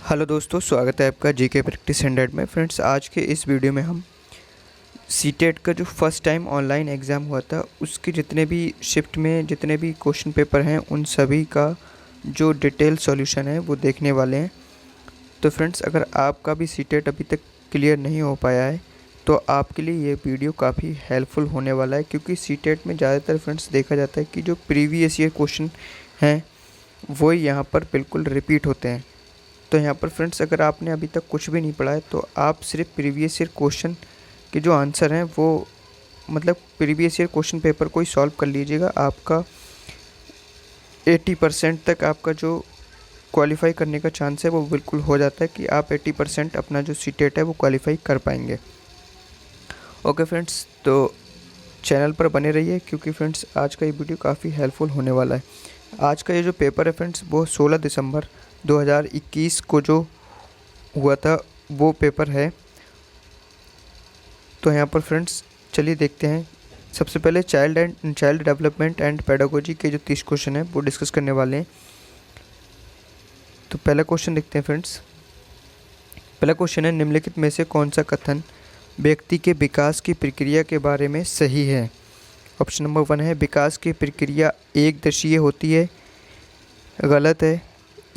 Hello दोस्तों, स्वागत है आपका जीके प्रैक्टिस 100 में। फ्रेंड्स, आज के इस वीडियो में हम सीटेट का जो फर्स्ट टाइम ऑनलाइन एग्ज़ाम हुआ था उसके जितने भी शिफ्ट में जितने भी क्वेश्चन पेपर हैं उन सभी का जो डिटेल सॉल्यूशन है वो देखने वाले हैं। तो फ्रेंड्स, अगर आपका भी सीटेट अभी तक क्लियर नहीं हो पाया है तो आपके लिए ये वीडियो काफ़ी हेल्पफुल होने वाला है, क्योंकि सीटेट में ज़्यादातर फ्रेंड्स देखा जाता है कि जो प्रीवियस ईयर क्वेश्चन हैं वो यहाँ पर बिल्कुल रिपीट होते हैं। तो यहाँ पर फ्रेंड्स, अगर आपने अभी तक कुछ भी नहीं पढ़ा है तो आप सिर्फ प्रीवियस ईयर क्वेश्चन के जो आंसर हैं वो मतलब प्रीवियस ईयर क्वेश्चन पेपर को ही सॉल्व कर लीजिएगा। आपका 80% तक आपका जो क्वालिफाई करने का चांस है वो बिल्कुल हो जाता है कि आप 80% अपना जो सीटेट है वो क्वालिफाई कर पाएंगे। ओके फ्रेंड्स, तो चैनल पर बने रहिए, क्योंकि फ्रेंड्स आज का ये वीडियो काफ़ी हेल्पफुल होने वाला है। आज का ये जो पेपर है फ्रेंड्स वो 16 दिसंबर 2021 को जो हुआ था वो पेपर है। तो यहाँ पर फ्रेंड्स चलिए देखते हैं। सबसे पहले चाइल्ड डेवलपमेंट एंड पेडागोजी के जो 30 क्वेश्चन हैं वो डिस्कस करने वाले हैं। तो पहला क्वेश्चन देखते हैं फ्रेंड्स। पहला क्वेश्चन है, निम्नलिखित में से कौन सा कथन व्यक्ति के विकास की प्रक्रिया के बारे में सही है? ऑप्शन नंबर 1 है, विकास की प्रक्रिया एक दशीय होती है। गलत है,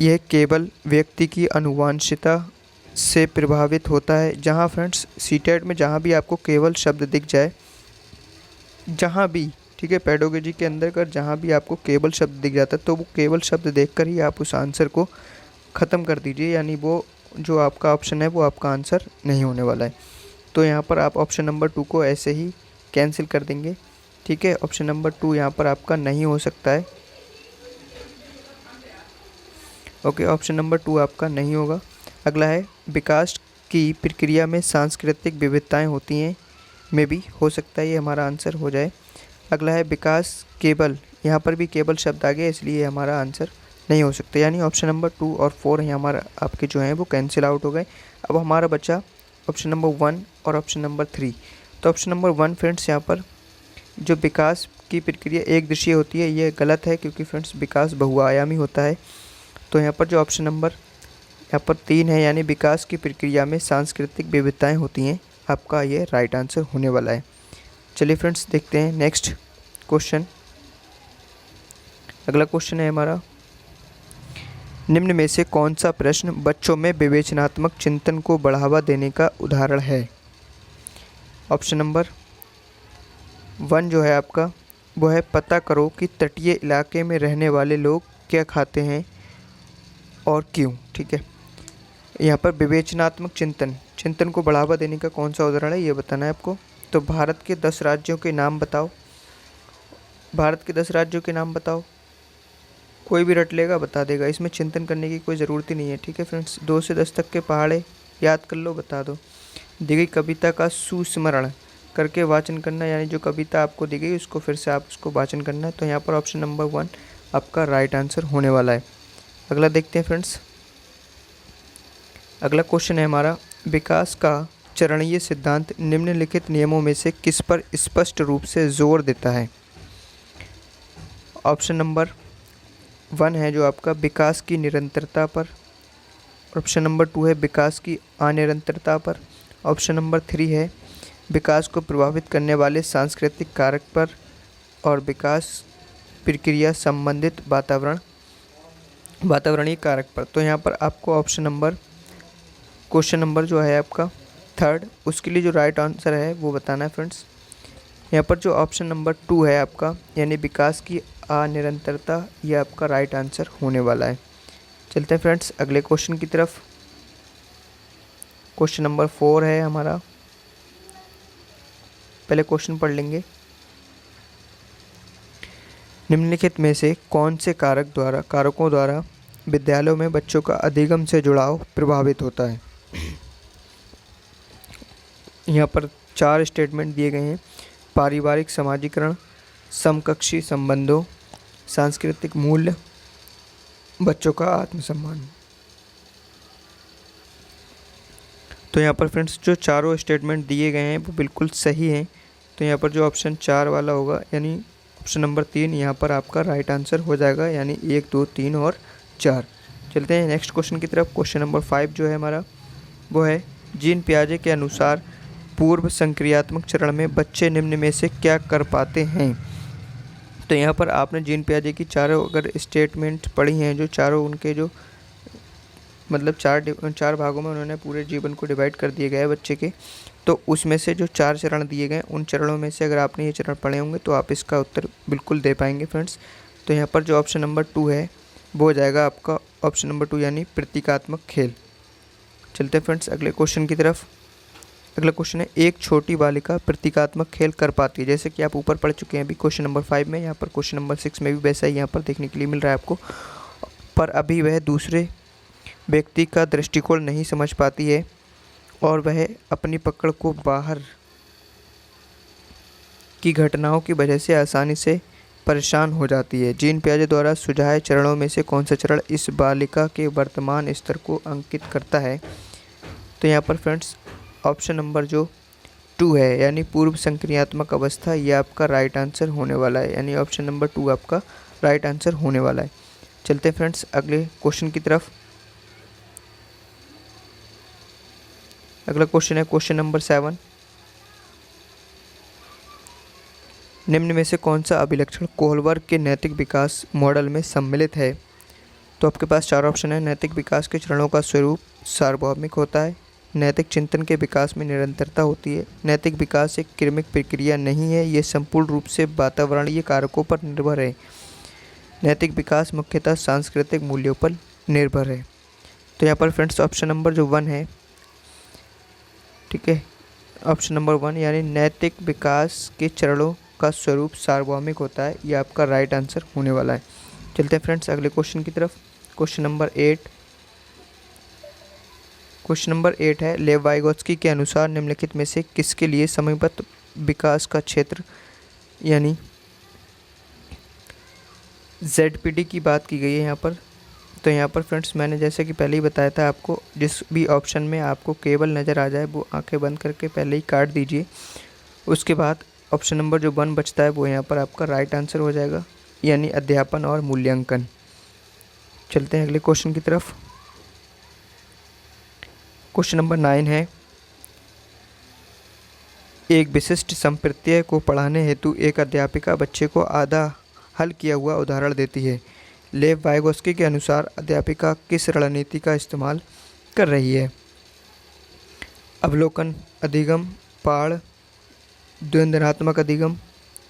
यह केवल व्यक्ति की अनुवांशिकता से प्रभावित होता है। जहाँ फ्रेंड्स सीटेट में जहाँ भी आपको केवल शब्द दिख जाए, जहाँ भी, ठीक है, पेडागोजी के अंदर कर जहाँ भी आपको केवल शब्द दिख जाता है तो वो केवल शब्द देखकर ही आप उस आंसर को ख़त्म कर दीजिए, यानी वो जो आपका ऑप्शन है वो आपका आंसर नहीं होने वाला है। तो यहाँ पर आप ऑप्शन नंबर 2 को ऐसे ही कैंसिल कर देंगे। ठीक है, ऑप्शन नंबर 2 यहाँ पर आपका नहीं हो सकता है। ओके, ऑप्शन नंबर 2 आपका नहीं होगा। अगला है, विकास की प्रक्रिया में सांस्कृतिक विविधताएं होती हैं। में भी हो सकता है, ये हमारा आंसर हो जाए। अगला है, विकास केवल, यहाँ पर भी केवल शब्द आ गया इसलिए हमारा आंसर नहीं हो सकता, यानी ऑप्शन नंबर 2 और 4 यहाँ हमारा आपके जो हैं वो कैंसिल आउट हो गए। अब हमारा बचा ऑप्शन नंबर 1 और ऑप्शन नंबर 3। तो ऑप्शन नंबर 1 फ्रेंड्स, यहाँ पर जो विकास की प्रक्रिया एक दृश्य होती है ये गलत है, क्योंकि फ्रेंड्स विकास बहुआयामी होता है। तो यहाँ पर जो ऑप्शन नंबर यहाँ पर 3 है, यानी विकास की प्रक्रिया में सांस्कृतिक विविधताएं होती हैं, आपका ये राइट आंसर होने वाला है। चलिए फ्रेंड्स देखते हैं नेक्स्ट क्वेश्चन। अगला क्वेश्चन है हमारा, निम्न में से कौन सा प्रश्न बच्चों में विवेचनात्मक चिंतन को बढ़ावा देने का उदाहरण है? ऑप्शन नंबर 1 जो है आपका वो है, पता करो कि तटीय इलाके में रहने वाले लोग क्या खाते हैं और क्यों। ठीक है, यहाँ पर विवेचनात्मक चिंतन को बढ़ावा देने का कौन सा उदाहरण है ये बताना है आपको। तो भारत के 10 राज्यों के नाम बताओ। भारत के 10 राज्यों के नाम बताओ। कोई भी रट लेगा, बता देगा, इसमें चिंतन करने की कोई ज़रूरत ही नहीं है। ठीक है फ्रेंड्स, 2 से 10 तक के पहाड़े याद कर लो, बता दो। दी गई कविता का सुस्मरण करके वाचन करना, यानी जो कविता आपको दी गई उसको फिर से आप उसको वाचन करना है। तो यहाँ पर ऑप्शन नंबर 1 आपका राइट आंसर होने वाला है। अगला देखते हैं फ्रेंड्स। अगला क्वेश्चन है हमारा, विकास का चरणीय सिद्धांत निम्नलिखित नियमों में से किस पर स्पष्ट रूप से जोर देता है? ऑप्शन नंबर 1 है जो आपका विकास की निरंतरता पर। ऑप्शन नंबर 2 है विकास की अनिरंतरता पर। ऑप्शन नंबर 3 है विकास को प्रभावित करने वाले सांस्कृतिक कारक पर। और विकास प्रक्रिया संबंधित वातावरणीय कारक पर। तो यहाँ पर आपको ऑप्शन नंबर, क्वेश्चन नंबर जो है आपका 3rd, उसके लिए जो राइट आंसर है वो बताना है फ्रेंड्स। यहाँ पर जो ऑप्शन नंबर 2 है आपका, यानी विकास की अनिरंतरता, ये आपका राइट आंसर होने वाला है। चलते हैं फ्रेंड्स अगले क्वेश्चन की तरफ। क्वेश्चन नंबर 4 है हमारा। पहले क्वेश्चन पढ़ लेंगे। निम्नलिखित में से कौन से कारकों द्वारा विद्यालयों में बच्चों का अधिगम से जुड़ाव प्रभावित होता है? यहाँ पर 4 स्टेटमेंट दिए गए हैं। पारिवारिक समाजीकरण, समकक्षी संबंधों, सांस्कृतिक मूल्य, बच्चों का आत्मसम्मान। तो यहाँ पर फ्रेंड्स जो चारों स्टेटमेंट दिए गए हैं वो बिल्कुल सही हैं। तो यहाँ पर जो ऑप्शन 4 वाला होगा, यानी ऑप्शन नंबर 3 यहाँ पर आपका राइट आंसर हो जाएगा, यानी 1, 2, 3 और 4। चलते हैं नेक्स्ट क्वेश्चन की तरफ। क्वेश्चन नंबर 5 जो है हमारा वो है, जीन पियाजे के अनुसार पूर्व संक्रियात्मक चरण में बच्चे निम्न में से क्या कर पाते हैं। तो यहाँ पर आपने जीन पियाजे की चारों अगर स्टेटमेंट पढ़ी हैं, जो चारों उनके जो मतलब चार भागों में उन्होंने पूरे जीवन को डिवाइड कर दिए गए हैं बच्चे के, तो उसमें से जो 4 चरण दिए गए उन चरणों में से अगर आपने ये चरण पढ़े होंगे तो आप इसका उत्तर बिल्कुल दे पाएंगे फ्रेंड्स। तो यहाँ पर जो ऑप्शन नंबर 2 है वो हो जाएगा आपका ऑप्शन नंबर 2 यानी प्रतीकात्मक खेल। चलते हैं फ्रेंड्स अगले क्वेश्चन की तरफ। अगला क्वेश्चन है, एक छोटी बालिका प्रतीकात्मक खेल कर पाती है। जैसे कि आप ऊपर पढ़ चुके हैं अभी क्वेश्चन नंबर 5 में, यहाँ पर क्वेश्चन नंबर 6 में भी वैसा ही यहाँ पर देखने के लिए मिल रहा है आपको। पर अभी वह दूसरे व्यक्ति का दृष्टिकोण नहीं समझ पाती है और वह अपनी पकड़ को बाहर की घटनाओं की वजह से आसानी से परेशान हो जाती है। जीन पियाजे द्वारा सुझाए चरणों में से कौन सा चरण इस बालिका के वर्तमान स्तर को अंकित करता है। तो यहाँ पर फ्रेंड्स ऑप्शन नंबर जो 2 है यानी पूर्व संक्रियात्मक अवस्था, ये आपका राइट आंसर होने वाला है, यानी ऑप्शन नंबर 2 आपका राइट आंसर होने वाला है। चलते हैं फ्रेंड्स अगले क्वेश्चन की तरफ। अगला क्वेश्चन है क्वेश्चन नंबर 7, निम्न में से कौन सा अभिलक्षण कोहलबर्ग के नैतिक विकास मॉडल में सम्मिलित है। तो आपके पास 4 ऑप्शन है। नैतिक विकास के चरणों का स्वरूप सार्वभौमिक होता है, नैतिक चिंतन के विकास में निरंतरता होती है, नैतिक विकास एक क्रमिक प्रक्रिया नहीं है, ये संपूर्ण रूप से वातावरणीय कारकों पर निर्भर है, नैतिक विकास मुख्यतः सांस्कृतिक मूल्यों पर निर्भर है। तो यहाँ पर फ्रेंड्स ऑप्शन नंबर जो 1 है, ठीक है, ऑप्शन नंबर 1 यानी नैतिक विकास के चरणों का स्वरूप सार्वभौमिक होता है, ये आपका राइट आंसर होने वाला है। चलते हैं फ्रेंड्स अगले क्वेश्चन की तरफ। क्वेश्चन नंबर 8, क्वेश्चन नंबर 8 है, लेव वाइगोत्स्की के अनुसार निम्नलिखित में से किसके लिए समयबद्ध विकास का क्षेत्र यानी ZPD की बात की गई है यहाँ पर। तो यहाँ पर फ्रेंड्स मैंने जैसे कि पहले ही बताया था आपको, जिस भी ऑप्शन में आपको केवल नज़र आ जाए वो आंखें बंद करके पहले ही काट दीजिए। उसके बाद ऑप्शन नंबर जो 1 बचता है वो यहाँ पर आपका राइट आंसर हो जाएगा, यानी अध्यापन और मूल्यांकन। चलते हैं अगले क्वेश्चन की तरफ। क्वेश्चन नंबर 9 है, एक विशिष्ट संप्रत्यय को पढ़ाने हेतु एक अध्यापिका बच्चे को आधा हल किया हुआ उदाहरण देती है। लेव वाइगोत्स्की के अनुसार अध्यापिका किस रणनीति का इस्तेमाल कर रही है। अवलोकन, अधिगम, पाढ़, द्वंद्वात्मक अधिगम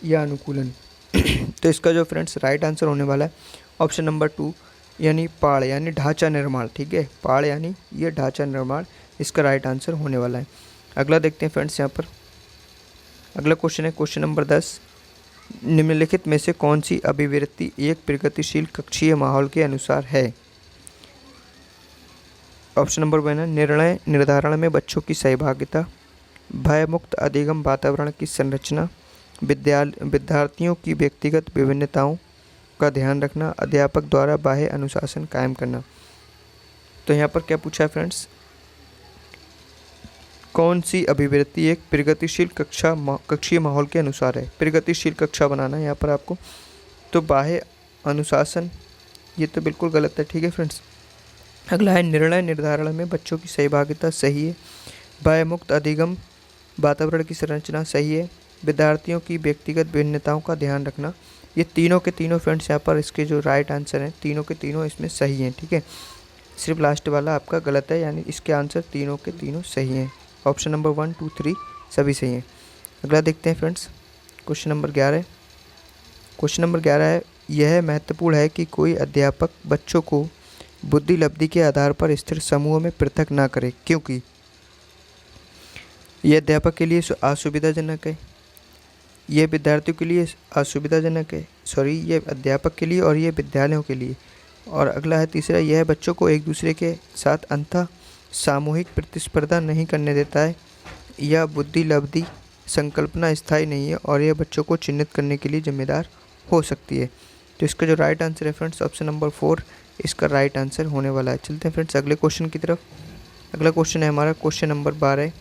या अनुकूलन। तो इसका जो फ्रेंड्स राइट आंसर होने वाला है ऑप्शन नंबर 2 यानी पाढ़ यानी ढांचा निर्माण। ठीक है, पाढ़ यानी ये ढांचा निर्माण इसका राइट आंसर होने वाला है। अगला देखते हैं फ्रेंड्स यहाँ पर। अगला क्वेश्चन है क्वेश्चन नंबर 10, निम्नलिखित में से कौन सी अभिव्यक्ति एक प्रगतिशील कक्षीय माहौल के अनुसार है। ऑप्शन नंबर 1 है, निर्णय निर्धारण में बच्चों की सहभागिता, भयमुक्त अधिगम वातावरण की संरचना, विद्यार्थियों की व्यक्तिगत विभिन्नताओं का ध्यान रखना, अध्यापक द्वारा बाह्य अनुशासन कायम करना। तो यहाँ पर क्या पूछा है फ्रेंड्स, कौन सी अभिवृत्ति एक प्रगतिशील कक्षीय माहौल के अनुसार है। प्रगतिशील कक्षा बनाना है यहाँ पर आपको, तो बाह्य अनुशासन ये तो बिल्कुल गलत है। ठीक है फ्रेंड्स, अगला है निर्णय निर्धारण में बच्चों की सहभागिता, सही है। भयमुक्त अधिगम वातावरण की संरचना, सही है। विद्यार्थियों की व्यक्तिगत भिन्नताओं का ध्यान रखना, ये तीनों के तीनों फ्रेंड्स यहाँ पर इसके जो राइट आंसर हैं तीनों के तीनों इसमें सही हैं। ठीक है, सिर्फ लास्ट वाला आपका गलत है, यानी इसके आंसर तीनों के तीनों सही हैं। ऑप्शन नंबर 1, 2, 3 सभी सही हैं। अगला देखते हैं friends question number 11। Question number 11 है, यह महत्वपूर्ण है कि कोई अध्यापक बच्चों को बुद्धि लब्धि के आधार पर स्थिर समूहों में पृथक ना करे, क्योंकि यह अध्यापक के लिए असुविधाजनक है, यह विद्यार्थियों के लिए असुविधाजनक है, ये अध्यापक के लिए और ये विद्यालयों के लिए। और अगला है तीसरा, यह बच्चों को एक दूसरे के साथ अंतः सामूहिक प्रतिस्पर्धा नहीं करने देता है, यह बुद्धि लब्धि संकल्पना स्थायी नहीं है और यह बच्चों को चिन्हित करने के लिए जिम्मेदार हो सकती है। तो इसका जो राइट आंसर है फ्रेंड्स ऑप्शन नंबर 4 इसका राइट आंसर होने वाला है। चलते हैं फ्रेंड्स अगले क्वेश्चन की तरफ। अगला क्वेश्चन है हमारा क्वेश्चन नंबर 12।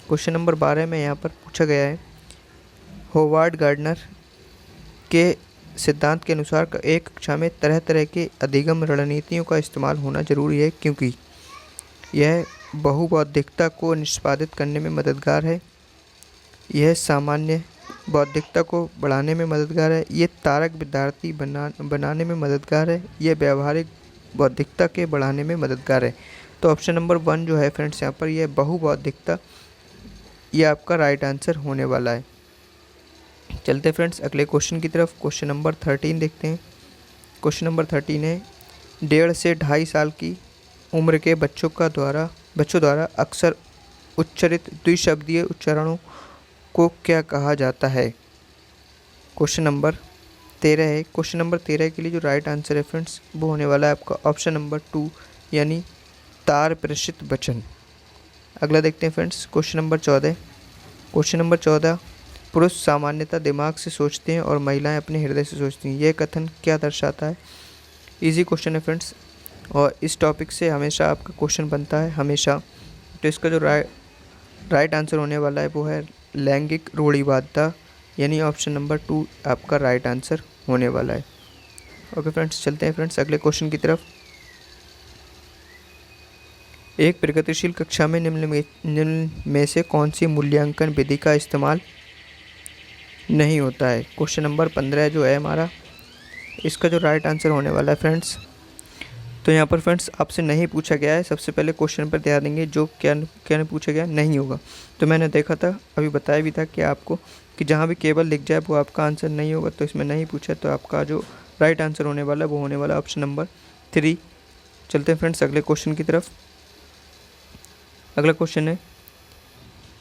क्वेश्चन नंबर 12 में यहाँ पर पूछा गया है, होवार्ड गार्डनर के सिद्धांत के अनुसार एक कक्षा में तरह तरह के अधिगम रणनीतियों का इस्तेमाल होना जरूरी है, क्योंकि यह बहुबौद्धिकता को निष्पादित करने में मददगार है, यह सामान्य बौद्धिकता को बढ़ाने में मददगार है, ये तारक विद्यार्थी बनाने में मददगार है, यह व्यावहारिक बौद्धिकता के बढ़ाने में मददगार है। तो ऑप्शन नंबर 1 जो है फ्रेंड्स यहाँ पर यह बहुबौद्धिकता, ये आपका राइट आंसर होने वाला है। चलते फ्रेंड्स अगले क्वेश्चन की तरफ। क्वेश्चन नंबर 13 देखते हैं। क्वेश्चन नंबर 13 है 1.5 से 2.5 साल की उम्र के बच्चों द्वारा अक्सर उच्चरित द्विशब्दीय उच्चारणों को क्या कहा जाता है। क्वेश्चन नंबर 13 है। क्वेश्चन नंबर 13 के लिए जो राइट आंसर है फ्रेंड्स वो होने वाला है आपका ऑप्शन नंबर 2 यानी तार प्रेषित वचन। अगला देखते हैं friends question number 14। Question number 14 पुरुष सामान्यतः दिमाग से सोचते हैं और महिलाएं अपने हृदय से सोचती हैं, यह कथन क्या दर्शाता है। इजी क्वेश्चन है फ्रेंड्स और इस टॉपिक से हमेशा आपका क्वेश्चन बनता है हमेशा। तो इसका जो राइट आंसर होने वाला है वो है लैंगिक रूढ़िवादिता, यानी ऑप्शन नंबर 2 आपका राइट आंसर होने वाला है। ओके फ्रेंड्स, चलते हैं फ्रेंड्स अगले क्वेश्चन की तरफ। एक प्रगतिशील कक्षा में निम्न में से कौन सी मूल्यांकन विधि का इस्तेमाल नहीं होता है। क्वेश्चन नंबर 15 जो है हमारा, इसका जो राइट आंसर होने वाला है फ्रेंड्स, तो यहाँ पर फ्रेंड्स आपसे नहीं पूछा गया है। सबसे पहले क्वेश्चन पर ध्यान देंगे, जो क्या नहीं पूछा गया नहीं होगा। तो मैंने देखा था, अभी बताया भी था कि आपको कि जहाँ भी केवल लिख जाए वो आपका आंसर नहीं होगा, तो इसमें नहीं पूछा, तो आपका जो राइट आंसर होने वाला है वो होने वाला है ऑप्शन नंबर 3। चलते हैं फ्रेंड्स अगले क्वेश्चन की तरफ। अगला क्वेश्चन है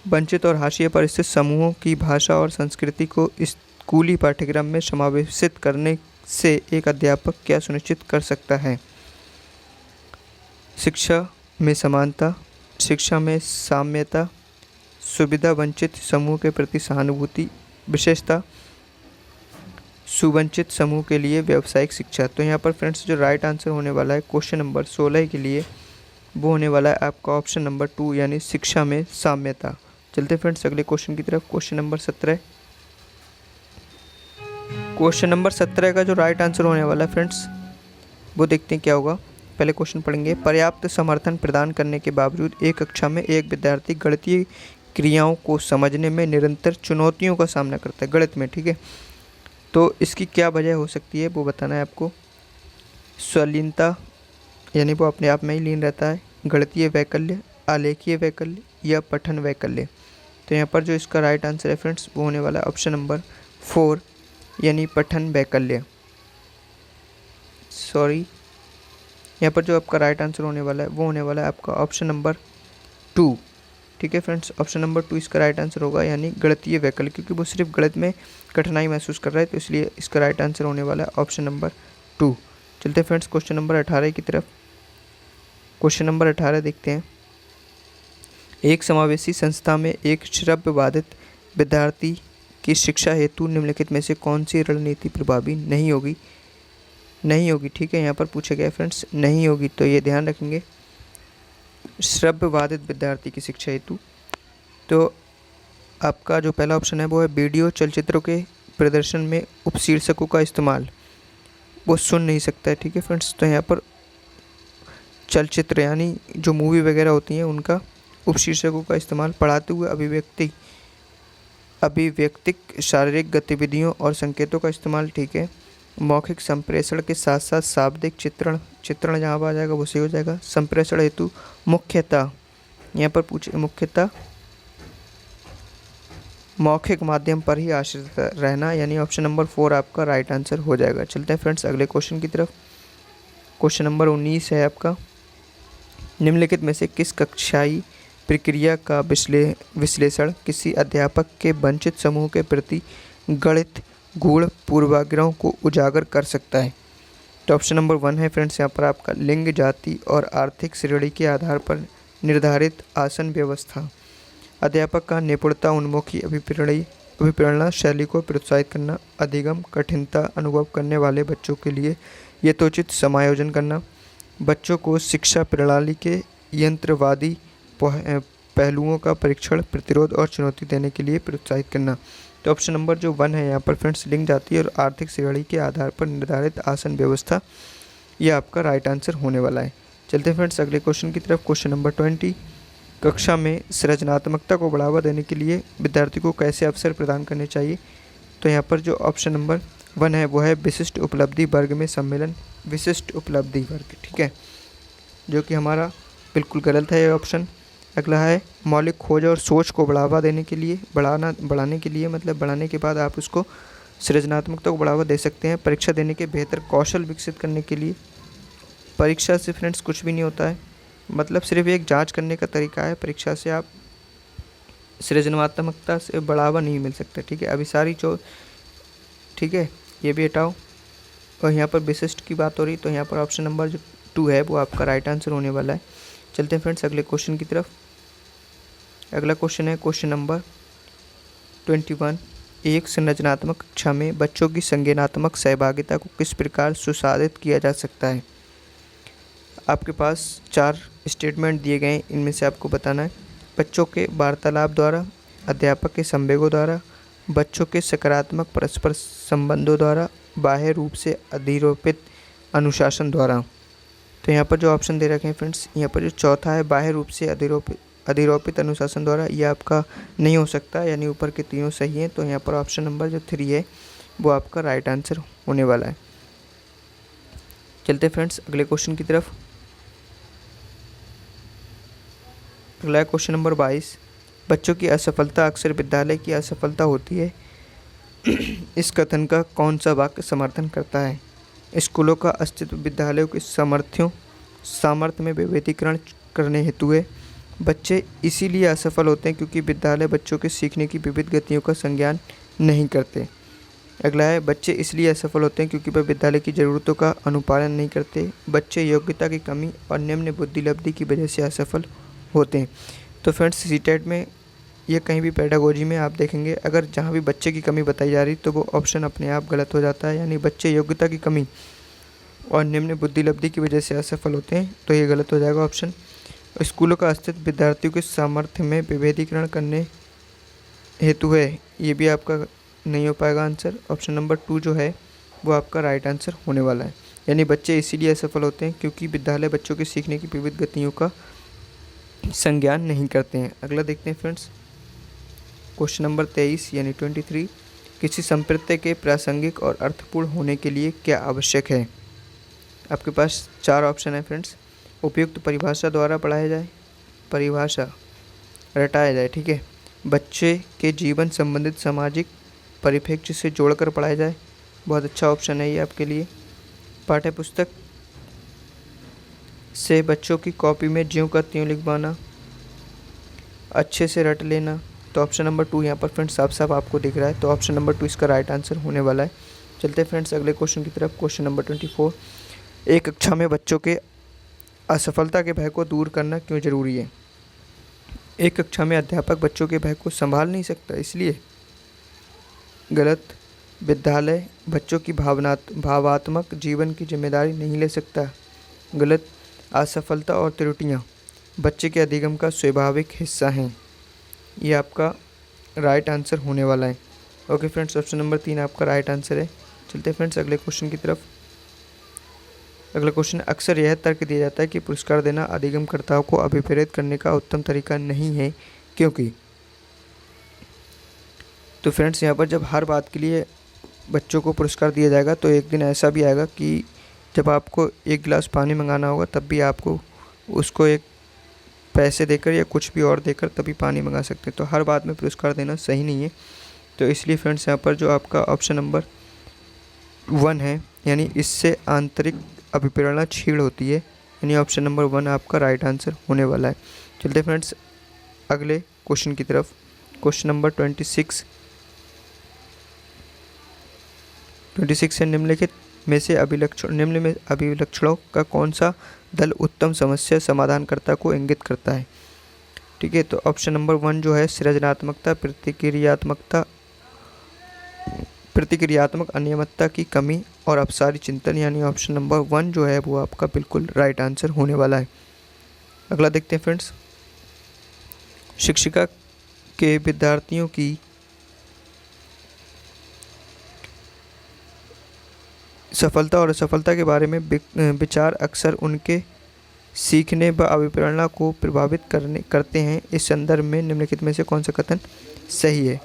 वंचित और हाशिए पर स्थित समूहों की भाषा और संस्कृति को स्कूली पाठ्यक्रम में समावेशित करने से एक अध्यापक क्या सुनिश्चित कर सकता है। शिक्षा में समानता, शिक्षा में साम्यता, सुविधा वंचित समूह के प्रति सहानुभूति, विशेषता सुवंचित समूह के लिए व्यावसायिक शिक्षा। तो यहाँ पर फ्रेंड्स जो राइट आंसर होने वाला है क्वेश्चन नंबर 16 के लिए वो होने वाला है आपका ऑप्शन नंबर 2 यानी शिक्षा में साम्यता। चलते फ्रेंड्स अगले क्वेश्चन की तरफ। Question number 17। क्वेश्चन नंबर 17 का जो राइट आंसर होने वाला है फ्रेंड्स वो देखते हैं क्या होगा। पहले क्वेश्चन पढ़ेंगे। पर्याप्त समर्थन प्रदान करने के बावजूद एक कक्षा में एक विद्यार्थी गणितीय क्रियाओं को समझने में निरंतर चुनौतियों का सामना करता है, गणित में, ठीक है। तो इसकी क्या वजह हो सकती है वो बताना है आपको। स्वलीनता यानी वो अपने आप में ही लीन रहता है, गणितीय वैकल्य, आलेखीय वैकल्य या पठन वैकल्य। तो यहाँ पर जो इसका राइट आंसर है फ्रेंड्स वो होने वाला है ऑप्शन नंबर 4 यानी पठन वैकल्य। सॉरी, यहाँ पर जो आपका राइट आंसर होने वाला है वो होने वाला है आपका ऑप्शन नंबर 2, ठीक है फ्रेंड्स। ऑप्शन नंबर 2 इसका राइट आंसर होगा, यानी गणितीय वैकल्य, क्योंकि वो सिर्फ गणित में कठिनाई महसूस कर रहा है, तो इसलिए इसका राइट आंसर होने वाला है ऑप्शन नंबर 2। चलते फ्रेंड्स क्वेश्चन नंबर 18 की तरफ। क्वेश्चन नंबर 18 देखते हैं। एक समावेशी संस्था में एक श्रव्य बाधित विद्यार्थी की शिक्षा हेतु निम्नलिखित में से कौन सी रणनीति प्रभावी नहीं होगी, ठीक है। यहाँ पर पूछा गया फ्रेंड्स नहीं होगी, तो ये ध्यान रखेंगे। श्रव्य बाधित विद्यार्थी की शिक्षा हेतु, तो आपका जो पहला ऑप्शन है वो है वीडियो चलचित्रों के प्रदर्शन में उपशीर्षकों का इस्तेमाल, वो सुन नहीं सकता है, ठीक है फ्रेंड्स। तो यहाँ पर चलचित्र यानी जो मूवी वगैरह होती हैं उनका उपशीर्षकों का इस्तेमाल, पढ़ाते हुए अभिव्यक्तिक शारीरिक गतिविधियों और संकेतों का इस्तेमाल, ठीक है। मौखिक संप्रेषण के साथ साथ शाब्दिक चित्रण जहाँ पर आ जाएगा वो सही हो जाएगा। संप्रेषण हेतु मुख्यतः यहाँ पर पूछे मुख्यतः मौखिक माध्यम पर ही आश्रित रहना, यानी ऑप्शन नंबर 4 आपका राइट आंसर हो जाएगा। चलते हैं फ्रेंड्स अगले क्वेश्चन की तरफ। क्वेश्चन नंबर 19 है आपका। निम्नलिखित में से किस कक्षाई प्रक्रिया का विश्लेषण किसी अध्यापक के वंचित समूह के प्रति गणित गूढ़ पूर्वाग्रहों को उजागर कर सकता है। तो ऑप्शन नंबर 1 है फ्रेंड्स यहाँ पर आपका लिंग, जाति और आर्थिक श्रेणी के आधार पर निर्धारित आसन व्यवस्था, अध्यापक का निपुणता उन्मुखी अभिप्रेरणा शैली को प्रोत्साहित करना, अधिगम कठिनता अनुभव करने वाले बच्चों के लिए यथोचित समायोजन करना, बच्चों को शिक्षा प्रणाली के यंत्रवादी पहलुओं का परीक्षण, प्रतिरोध और चुनौती देने के लिए प्रोत्साहित करना। तो ऑप्शन नंबर जो 1 है यहाँ पर फ्रेंड्स लिंक जाती है और आर्थिक श्रेणी के आधार पर निर्धारित आसन व्यवस्था, यह आपका राइट आंसर होने वाला है। चलते हैं फ्रेंड्स अगले क्वेश्चन की तरफ। क्वेश्चन नंबर 20, कक्षा में सृजनात्मकता को बढ़ावा देने के लिए विद्यार्थी को कैसे अवसर प्रदान करने चाहिए? तो यहाँ पर जो ऑप्शन नंबर 1 है वो है विशिष्ट उपलब्धि वर्ग में सम्मेलन, विशिष्ट उपलब्धि वर्ग, ठीक है, जो कि हमारा बिल्कुल गलत है ये ऑप्शन। अगला है मौलिक खोज और सोच को बढ़ावा देने के लिए, बढ़ाने के लिए मतलब बढ़ाने के बाद आप उसको सृजनात्मकता को बढ़ावा दे सकते हैं। परीक्षा देने के बेहतर कौशल विकसित करने के लिए, परीक्षा से फ्रेंड्स कुछ भी नहीं होता है, मतलब सिर्फ एक जांच करने का तरीका है। परीक्षा से आप सृजनात्मकता से बढ़ावा नहीं मिल सकता, ठीक है। अभी सारी ठीक है, ये भी हटाओ। और यहाँ पर विशिष्ट की बात हो रही, तो यहाँ पर ऑप्शन नंबर जो 2 है वो आपका राइट आंसर होने वाला है। चलते हैं फ्रेंड्स अगले क्वेश्चन की तरफ। अगला क्वेश्चन है क्वेश्चन नंबर 21, एक संरचनात्मक कक्षा में बच्चों की संज्ञानात्मक सहभागिता को किस प्रकार सुसाधित किया जा सकता है? आपके पास 4 स्टेटमेंट दिए गए हैं, इनमें से आपको बताना है। बच्चों के वार्तालाप द्वारा, अध्यापक के संवेगों द्वारा, बच्चों के सकारात्मक परस्पर संबंधों द्वारा, बाह्य रूप से अधिरोपित अनुशासन द्वारा। तो यहाँ पर जो ऑप्शन दे रखे हैं फ्रेंड्स, यहाँ पर जो चौथा है बाह्य रूप से अधिरोपित अनुशासन द्वारा, ये आपका नहीं हो सकता, यानी ऊपर के तीनों सही हैं। तो यहाँ पर ऑप्शन नंबर जो 3 है वो आपका राइट आंसर होने वाला है। चलते फ्रेंड्स अगले क्वेश्चन की तरफ। अगला क्वेश्चन नंबर 22, बच्चों की असफलता अक्सर विद्यालय की असफलता होती है, इस कथन का कौन सा वाक्य समर्थन करता है? स्कूलों का अस्तित्व विद्यालयों के सामर्थ्य में विभेदीकरण करने हेतु है। बच्चे इसीलिए असफल होते हैं क्योंकि विद्यालय बच्चों के सीखने की विविध गतियों का संज्ञान नहीं करते। अगला है बच्चे इसलिए असफल होते हैं क्योंकि वे विद्यालय की ज़रूरतों का अनुपालन नहीं करते। बच्चे योग्यता की कमी और निम्न बुद्धिलब्धि की वजह से असफल होते हैं। तो फ्रेंड्स सीटेट में ये कहीं भी पेडागोजी में आप देखेंगे, अगर जहाँ भी बच्चे की कमी बताई जा रही तो वो ऑप्शन अपने आप गलत हो जाता है, यानी बच्चे योग्यता की कमी और निम्न बुद्धिलब्धि की वजह से असफल होते हैं, तो ये गलत हो जाएगा ऑप्शन। स्कूलों का अस्तित्व विद्यार्थियों के सामर्थ्य में विभेदीकरण करने हेतु है, ये भी आपका नहीं हो पाएगा आंसर। ऑप्शन नंबर 2 जो है वो आपका राइट आंसर होने वाला है, यानी बच्चे इसीलिए असफल होते हैं क्योंकि विद्यालय बच्चों के सीखने की विविध गतियों का संज्ञान नहीं करते हैं। अगला देखते हैं फ्रेंड्स क्वेश्चन नंबर 23 यानी 23, किसी संप्रत्यय के प्रासंगिक और अर्थपूर्ण होने के लिए क्या आवश्यक है? आपके पास 4 ऑप्शन है फ्रेंड्स। उपयुक्त परिभाषा द्वारा पढ़ाया जाए, परिभाषा रटाया जाए, ठीक है। बच्चे के जीवन संबंधित सामाजिक परिप्रेक्ष्य से जोड़कर पढ़ाया जाए, बहुत अच्छा ऑप्शन है ये आपके लिए। पाठ्य पुस्तक से बच्चों की कॉपी में ज्यों का त्यों लिखवाना, अच्छे से रट लेना, तो ऑप्शन नंबर 2 यहाँ पर फ्रेंड्स साफ साफ आपको दिख रहा है, तो ऑप्शन नंबर 2 इसका राइट आंसर होने वाला है। चलते हैं फ्रेंड्स अगले क्वेश्चन की तरफ। क्वेश्चन नंबर 24, एक कक्षा में बच्चों के असफलता के भय को दूर करना क्यों जरूरी है? एक कक्षा में अध्यापक बच्चों के भय को संभाल नहीं सकता इसलिए, गलत। विद्यालय बच्चों की भावात्मक जीवन की जिम्मेदारी नहीं ले सकता, गलत। असफलता और त्रुटियाँ बच्चे के अधिगम का स्वाभाविक हिस्सा हैं, ये आपका राइट आंसर होने वाला है। ओके फ्रेंड्स, ऑप्शन नंबर 3 आपका राइट आंसर है। चलते फ्रेंड्स अगले क्वेश्चन की तरफ। अगला क्वेश्चन, अक्सर यह तर्क दिया जाता है कि पुरस्कार देना अधिगमकर्ताओं को अभिप्रेरित करने का उत्तम तरीका नहीं है, क्योंकि। तो फ्रेंड्स यहाँ पर जब हर बात के लिए बच्चों को पुरस्कार दिया जाएगा तो एक दिन ऐसा भी आएगा कि जब आपको एक गिलास पानी मंगाना होगा तब भी आपको उसको एक पैसे देकर या कुछ भी और देकर तभी पानी मंगा सकते हैं। तो हर बात में पुरस्कार देना सही नहीं है, तो इसलिए फ्रेंड्स यहाँ पर जो आपका ऑप्शन नंबर 1 है, यानी इससे आंतरिक अभिप्रेरणा क्षीण होती है, यानी ऑप्शन नंबर 1 आपका राइट आंसर होने वाला है। चलते फ्रेंड्स अगले क्वेश्चन की तरफ। क्वेश्चन नंबर 26 है, निम्नलिखित में से निम्न में अभिलक्षणों का कौन सा दल उत्तम समस्या समाधानकर्ता को इंगित करता है? ठीक है, तो ऑप्शन नंबर 1 जो है सृजनात्मकता, प्रतिक्रियात्मक अनियमितता की कमी और अपसारी चिंतन, यानी ऑप्शन नंबर 1 जो है वो आपका बिल्कुल राइट आंसर होने वाला है। अगला देखते हैं फ्रेंड्स, शिक्षिका के विद्यार्थियों की सफलता और असफलता के बारे में विचार अक्सर उनके सीखने व अभिप्रेरणा को प्रभावित करते हैं। इस संदर्भ में निम्नलिखित में से कौन सा कथन सही है?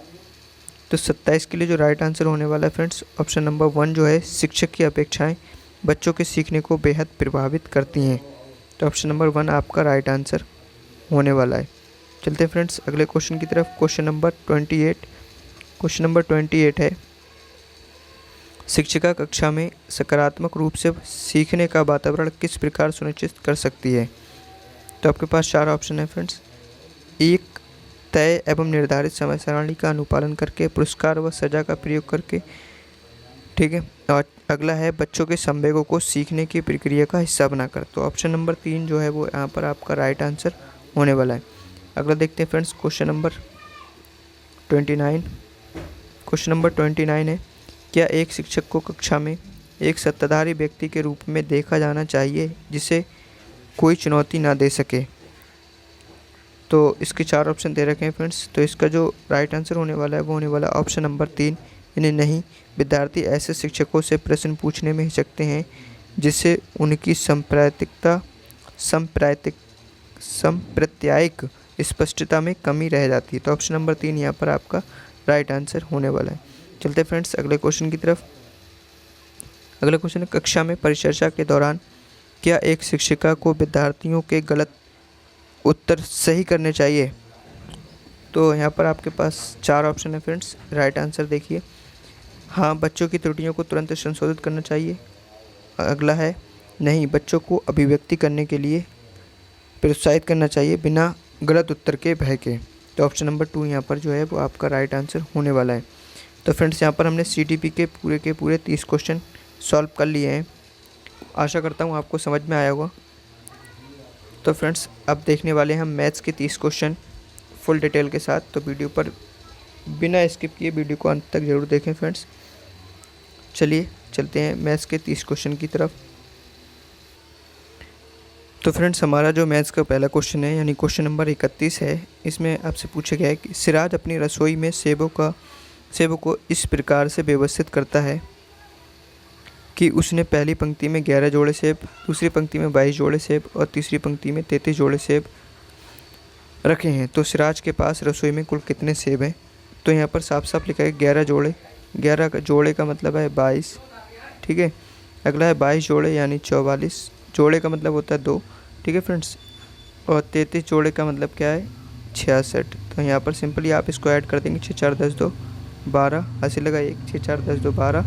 तो 27 के लिए जो राइट आंसर होने वाला है फ्रेंड्स, ऑप्शन नंबर 1 जो है, शिक्षक की अपेक्षाएं बच्चों के सीखने को बेहद प्रभावित करती हैं। तो ऑप्शन नंबर 1 आपका राइट आंसर होने वाला है। चलते हैं फ्रेंड्स अगले क्वेश्चन की तरफ। क्वेश्चन नंबर 28 है, शिक्षिका कक्षा में सकारात्मक रूप से सीखने का वातावरण किस प्रकार सुनिश्चित कर सकती है? तो आपके पास 4 ऑप्शन है फ्रेंड्स। एक, तय एवं निर्धारित समय सारणी का अनुपालन करके, पुरस्कार व सजा का प्रयोग करके, ठीक है। और अगला है बच्चों के संवेगों को सीखने की प्रक्रिया का हिस्सा बनाकर। तो ऑप्शन नंबर 3 जो है वो यहाँ पर आपका राइट आंसर होने वाला है। अगला देखते हैं friends question number 29। Question number 29 है, क्या एक शिक्षक को कक्षा में एक सत्ताधारी व्यक्ति के रूप में देखा जाना चाहिए जिसे कोई चुनौती ना दे सके? तो इसके 4 ऑप्शन दे रखे हैं फ्रेंड्स। तो इसका जो राइट आंसर होने वाला है वो होने वाला है ऑप्शन नंबर 3, यानी नहीं, विद्यार्थी ऐसे शिक्षकों से प्रश्न पूछने में हिचकते हैं जिससे उनकी सांप्रदायिक स्पष्टता में कमी रह जाती है। तो ऑप्शन नंबर 3 यहाँ पर आपका राइट आंसर होने वाला है। चलते फ्रेंड्स अगले क्वेश्चन की तरफ। अगला क्वेश्चन है, कक्षा में परिचर्चा के दौरान क्या एक शिक्षिका को विद्यार्थियों के गलत उत्तर सही करने चाहिए? तो यहाँ पर आपके पास 4 ऑप्शन है फ्रेंड्स। राइट आंसर देखिए, हाँ, बच्चों की त्रुटियों को तुरंत संशोधित करना चाहिए। अगला है, नहीं, बच्चों को अभिव्यक्ति करने के लिए प्रोत्साहित करना चाहिए बिना गलत उत्तर के भय के। तो ऑप्शन नंबर 2 यहाँ पर जो है वो आपका राइट आंसर होने वाला है। तो फ्रेंड्स यहाँ पर हमने CTP के पूरे 30 क्वेश्चन सॉल्व कर लिए हैं। आशा करता हूँ आपको समझ में आया होगा। तो फ्रेंड्स अब देखने वाले हैं हम मैथ्स के 30 क्वेश्चन फुल डिटेल के साथ। तो वीडियो पर बिना स्किप किए वीडियो को अंत तक ज़रूर देखें फ्रेंड्स। चलिए चलते हैं मैथ्स के 30 क्वेश्चन की तरफ। तो फ्रेंड्स हमारा जो मैथ्स का पहला क्वेश्चन है, यानी क्वेश्चन नंबर 31 है, इसमें आपसे पूछा गया है कि सिराज अपनी रसोई में सेबों को इस प्रकार से व्यवस्थित करता है कि उसने पहली पंक्ति में 11 जोड़े सेब, दूसरी पंक्ति में 22 जोड़े सेब और तीसरी पंक्ति में 33 जोड़े सेब रखे हैं। तो सिराज के पास रसोई में कुल कितने सेब हैं? तो यहाँ पर साफ साफ लिखा है 11 जोड़े। 11 जोड़े का मतलब है 22, ठीक है। अगला है 22 जोड़े यानी 44, जोड़े का मतलब होता है 2, ठीक है फ्रेंड्स। और 33 जोड़े का मतलब क्या है? 66। तो यहाँ पर सिंपली आप इसको ऐड कर देंगे, 6 4 10 2 12, ऐसे लगा 1 6 4 10 2 12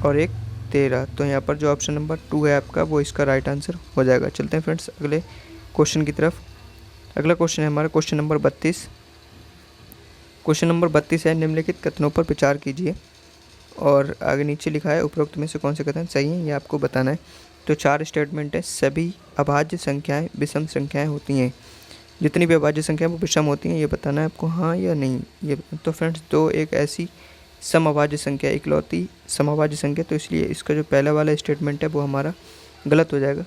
और 1 13। तो यहाँ पर जो ऑप्शन नंबर 2 है आपका वो इसका राइट आंसर हो जाएगा। चलते हैं फ्रेंड्स अगले क्वेश्चन की तरफ। अगला क्वेश्चन है हमारा क्वेश्चन नंबर 32। क्वेश्चन नंबर 32 है, निम्नलिखित कथनों पर विचार कीजिए। और आगे नीचे लिखा है उपरोक्त में से कौन से कथन सही हैं, ये आपको बताना है। तो 4 स्टेटमेंट है, सभी अभाज्य संख्याएं विषम संख्याएं होती हैं। जितनी भी अभाज्य संख्याएं वो विषम होती हैं, ये बताना है आपको, हाँ या नहीं। ये तो फ्रेंड्स तो एक ऐसी समअभाज्य संख्या, इकलौती समअभाज्य संख्या, तो इसलिए इसका जो पहला वाला स्टेटमेंट है वो हमारा गलत हो जाएगा।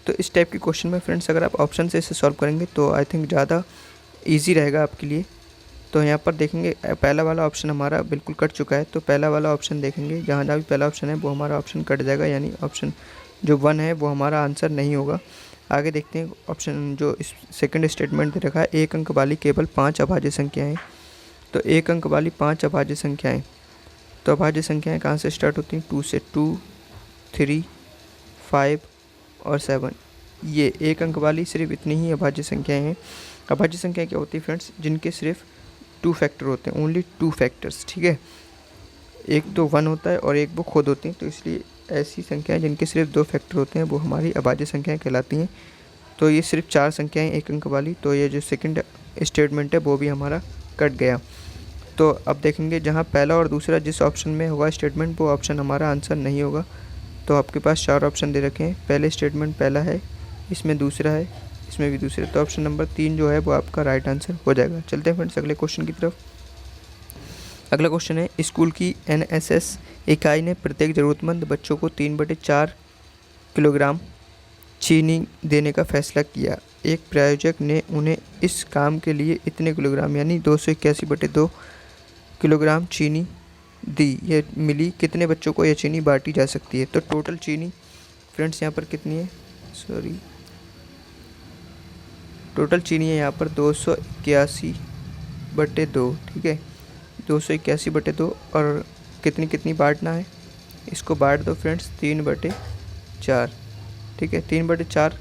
तो इस टाइप के क्वेश्चन में फ्रेंड्स अगर आप ऑप्शन से इसे सॉल्व करेंगे तो आई थिंक ज़्यादा ईजी रहेगा आपके लिए। तो यहाँ पर देखेंगे पहला वाला ऑप्शन हमारा बिल्कुल कट चुका है। तो पहला वाला ऑप्शन देखेंगे, जहाँ भी पहला ऑप्शन है वो हमारा ऑप्शन कट जाएगा, यानी ऑप्शन जो 1 है वो हमारा आंसर नहीं होगा। आगे देखते हैं ऑप्शन जो इस सेकंड स्टेटमेंट दे रखा है, 1 अंक वाली केवल 5 अभाज्य संख्याएँ। तो 1 अंक वाली 5 अभाज्य संख्याएँ, तो अभाज्य संख्याएँ कहाँ से स्टार्ट होती हैं? 2 से, 2 3 5 और 7। ये 1 अंक वाली सिर्फ इतनी ही अभाज्य संख्याएँ हैं। अभाज्य संख्या क्या होती है फ्रेंड्स? जिनके सिर्फ 2 फैक्टर होते हैं, ओनली 2 फैक्टर्स, ठीक है। एक तो 1 होता है और एक वो खुद होती हैं। तो इसलिए ऐसी संख्याएं जिनके सिर्फ 2 फैक्टर होते हैं वो हमारी अभाज्य संख्याएं कहलाती हैं। तो ये सिर्फ 4 संख्याएं 1 अंक वाली, तो ये जो सेकंड स्टेटमेंट है वो भी हमारा कट गया। तो अब देखेंगे जहाँ पहला और दूसरा जिस ऑप्शन में होगा स्टेटमेंट वो ऑप्शन हमारा आंसर नहीं होगा। तो आपके पास 4 ऑप्शन दे रखे हैं, पहले स्टेटमेंट पहला है, इसमें दूसरा है, इसमें भी दूसरा। तो ऑप्शन नंबर 3 जो है वो आपका राइट आंसर हो जाएगा। चलते हैं फ्रेंड्स अगले क्वेश्चन की तरफ। अगला क्वेश्चन है, स्कूल की NSS इकाई ने प्रत्येक ज़रूरतमंद बच्चों को 3/4 किलोग्राम चीनी देने का फैसला किया। एक प्रायोजक ने उन्हें इस काम के लिए इतने किलोग्राम यानी 281/2 किलोग्राम चीनी दी, ये मिली कितने बच्चों को यह चीनी बांटी जा सकती है। तो टोटल चीनी फ्रेंड्स यहाँ पर कितनी है, टोटल चीनी है यहाँ पर 281/2, ठीक है, 281/2। और कितनी कितनी बांटना है, इसको बांट दो फ्रेंड्स 3/4, ठीक है, 3/4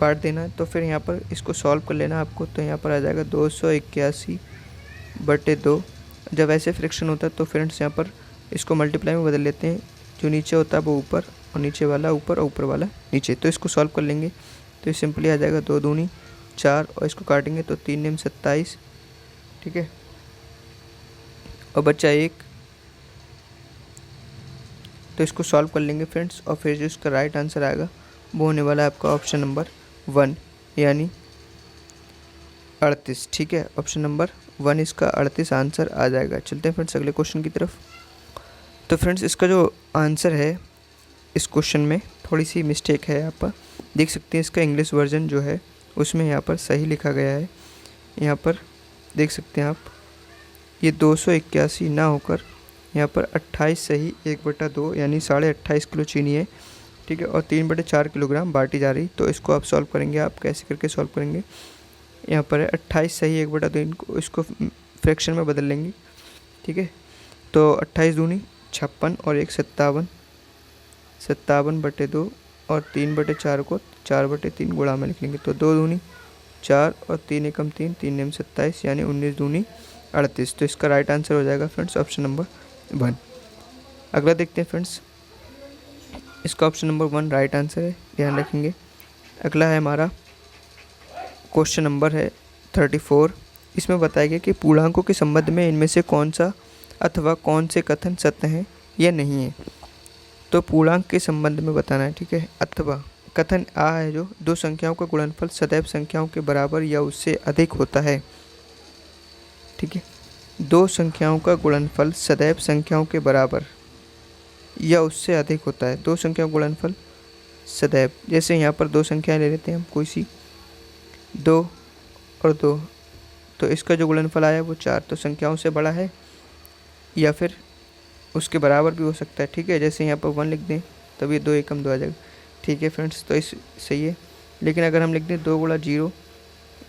बांट देना है। तो फिर यहाँ पर इसको सॉल्व कर लेना आपको। तो यहाँ पर आ जाएगा 281/2। जब ऐसे फ्रैक्शन होता है तो फ्रेंड्स यहाँ पर इसको मल्टीप्लाई में बदल लेते हैं, जो नीचे होता है वो ऊपर और नीचे वाला ऊपर और ऊपर वाला नीचे। तो इसको सॉल्व कर लेंगे तो ये सिंपली आ जाएगा 2 दूनी 4 और इसको काटेंगे तो 3 नेम 27, ठीक है, और बच्चा 1। तो इसको सॉल्व कर लेंगे फ्रेंड्स और फिर जो इसका राइट आंसर आएगा वो होने वाला है आपका ऑप्शन नंबर 1 यानी 38, ठीक है, ऑप्शन नंबर 1 इसका 38 आंसर आ जाएगा। चलते हैं फ्रेंड्स अगले क्वेश्चन की तरफ। तो फ्रेंड्स इसका जो आंसर है इस क्वेश्चन में थोड़ी सी मिस्टेक है, आप देख सकते हैं इसका इंग्लिश वर्जन जो है उसमें यहाँ पर सही लिखा गया है। यहाँ पर देख सकते हैं आप, ये 281 ना होकर यहाँ पर 28 सही 1/2 यानी 28.5 किलो चीनी है, ठीक है, और 3/4 किलोग्राम बांटी जा रही। तो इसको आप सॉल्व करेंगे, आप कैसे करके सॉल्व करेंगे, यहाँ पर है 28 सही 1/2, इनको इसको फ्रैक्शन में बदल लेंगे, ठीक है। तो 28 दूनी 56 और 1 57, 57/2 और 3/4 को 4/3 गुणा में लिख लेंगे। तो 2 दूनी 4 और 3 एकम 3, 3 नेम 27 यानी 19 दूनी 38। तो इसका राइट आंसर हो जाएगा फ्रेंड्स ऑप्शन नंबर 1। अगला देखते हैं फ्रेंड्स, इसका ऑप्शन नंबर 1 राइट आंसर है, ध्यान रखेंगे। अगला है हमारा क्वेश्चन नंबर है 34। इसमें बताया गया कि पूर्णांकों के संबंध में इनमें से कौन सा अथवा कौन से कथन सत्य हैं या नहीं है। तो पूर्णांक के संबंध में बताना है, ठीक है। अथवा कथन आ है जो दो संख्याओं का गुणनफल सदैव संख्याओं के बराबर या उससे अधिक होता है, ठीक है। दो संख्याओं का गुणनफल सदैव संख्याओं के बराबर या उससे अधिक होता है। दो संख्याओं का गुणनफल सदैव, जैसे यहाँ पर दो संख्याएं ले लेते हैं हम, कोई सी 2 और 2, तो इसका जो गुणनफल आया वो 4, तो संख्याओं से बड़ा है या फिर उसके बराबर भी हो सकता है, ठीक है। जैसे यहाँ पर 1 लिख दें तब ये 2 एकम 2 आ जाएगा, ठीक है फ्रेंड्स। तो इस सही है, लेकिन अगर हम लिख दें 2 गुणा 0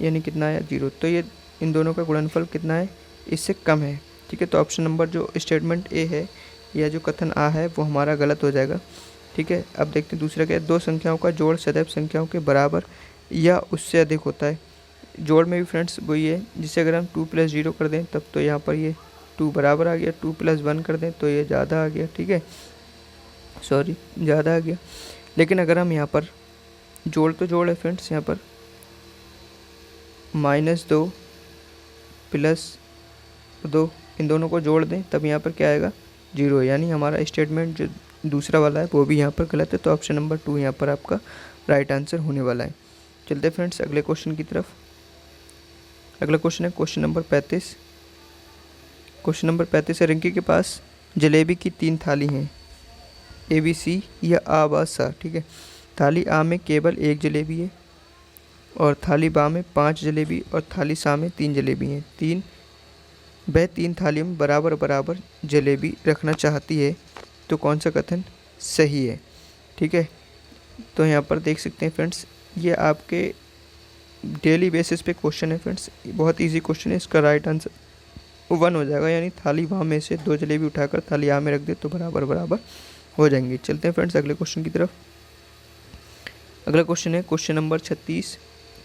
यानी कितना आया 0, तो ये इन दोनों का गुणनफल कितना है, इससे कम है, ठीक है। तो ऑप्शन नंबर जो स्टेटमेंट ए है या जो कथन आ है वो हमारा गलत हो जाएगा, ठीक है। अब देखते हैं दूसरा क्या है, दो संख्याओं का जोड़ सदैव संख्याओं के बराबर या उससे अधिक होता है। जोड़ में भी फ्रेंड्स वही है, जिसे अगर हम 2 + 0 कर दें तब तो यहाँ पर ये 2 बराबर आ गया, 2 + 1 कर दें तो ये ज़्यादा आ गया, ठीक है, सॉरी ज़्यादा आ गया। लेकिन अगर हम यहाँ पर जोड़ तो जोड़ है फ्रेंड्स, यहाँ पर -2 + 2 इन दोनों को जोड़ दें तब यहाँ पर क्या आएगा 0, यानी हमारा स्टेटमेंट जो दूसरा वाला है वो भी यहाँ पर गलत है। तो ऑप्शन नंबर 2 यहाँ पर आपका राइट आंसर होने वाला है। चलते फ्रेंड्स अगले क्वेश्चन की तरफ। अगला क्वेश्चन है क्वेश्चन नंबर 35। क्वेश्चन नंबर 35 है, रिंकी के पास जलेबी की 3 थाली हैं, ABC या आ बा सा, ठीक है। थाली आ में केवल 1 जलेबी है और थाली बा में 5 जलेबी और थाली सा में 3 जलेबी हैं। वह 3 थालियों में बराबर बराबर जलेबी रखना चाहती है, तो कौन सा कथन सही है, ठीक है। तो यहाँ पर देख सकते हैं फ्रेंड्स, ये आपके डेली बेसिस पे क्वेश्चन है फ्रेंड्स, बहुत इजी क्वेश्चन है। इसका राइट आंसर 1 हो जाएगा, यानी थाली वहाँ में से 2 जलेबी उठाकर थाली आ में रख दे तो बराबर बराबर हो जाएंगे। चलते हैं फ्रेंड्स अगले क्वेश्चन की तरफ। अगला क्वेश्चन है क्वेश्चन नंबर 36।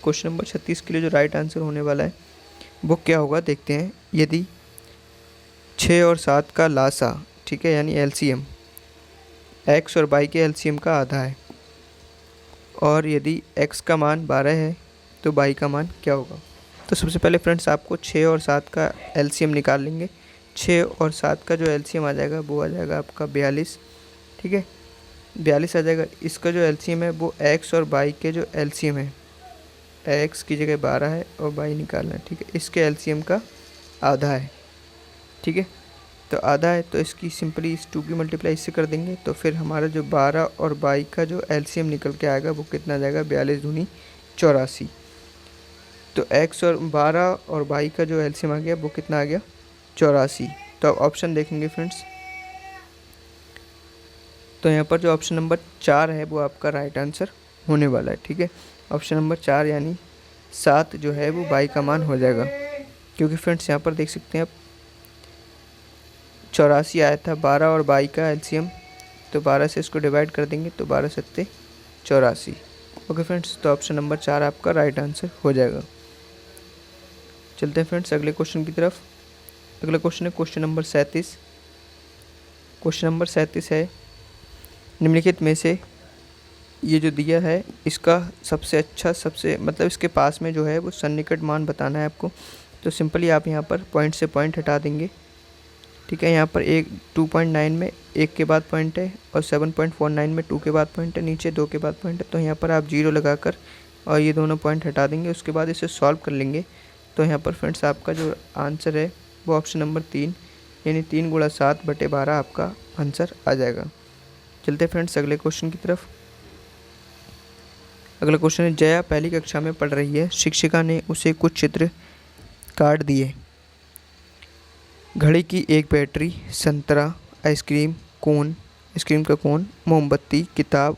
क्वेश्चन नंबर 36 के लिए जो राइट आंसर होने वाला है वो क्या होगा, देखते हैं। यदि 6 और 7 का लासा, ठीक है, यानी LCM x और y के LCM का आधा है, और यदि x का मान 12 है तो y का मान क्या होगा। तो सबसे पहले फ्रेंड्स आपको 6 और 7 का LCM निकाल लेंगे। 6 और 7 का जो LCM आ जाएगा वो आ जाएगा आपका 42, ठीक है, 42 आ जाएगा। इसका जो LCM है वो x और y के जो LCM है, x की जगह 12 है और y निकालना है, ठीक है, इसके LCM का आधा है, ठीक है। तो आधा है तो इसकी सिंपली इस 2 की मल्टीप्लाई इससे कर देंगे, तो फिर हमारा जो 12 और 22 का जो LCM निकल के आएगा वो कितना आ जाएगा 42 दूनी 84। तो x और 12 और 22 का जो LCM आ गया वो कितना आ गया 84। तो आप ऑप्शन देखेंगे फ्रेंड्स, तो यहाँ पर जो ऑप्शन नंबर 4 है वो आपका राइट आंसर होने वाला है। ठीक है, ऑप्शन नंबर 4 यानी 7 जो है वो बाई का मान हो जाएगा, क्योंकि फ्रेंड्स यहाँ पर देख सकते हैं आप 84 आया था, 12 और 22 का एलसीएम, तो 12 से इसको डिवाइड कर देंगे तो 12 सत्ते 84। ओके फ्रेंड्स, तो ऑप्शन नंबर 4 आपका राइट आंसर हो जाएगा। चलते हैं फ्रेंड्स अगले क्वेश्चन की तरफ। अगला क्वेश्चन है क्वेश्चन नंबर 37। क्वेश्चन नंबर 37 है, निम्नलिखित में से ये जो दिया है इसका सबसे अच्छा, सबसे मतलब इसके पास में जो है वो सन्निकट मान बताना है आपको। तो सिंपली आप यहाँ पर पॉइंट से पॉइंट हटा देंगे। ठीक है, यहाँ पर 2.9 में 1 के बाद पॉइंट है और 7.49 में 2 के बाद पॉइंट है, नीचे 2 के बाद पॉइंट है। तो यहाँ पर आप 0 लगाकर और ये दोनों पॉइंट हटा देंगे, उसके बाद इसे सॉल्व कर लेंगे। तो यहाँ पर फ्रेंड्स आपका जो आंसर है वो ऑप्शन नंबर 3 यानी 3 × 7/12 आपका आंसर आ जाएगा। चलते फ्रेंड्स अगले क्वेश्चन की तरफ। अगला क्वेश्चन है, जया पहली कक्षा में पढ़ रही है, शिक्षिका ने उसे कुछ चित्र काट दिए। घड़ी की एक बैटरी, संतरा, आइसक्रीम का कोन, मोमबत्ती, किताब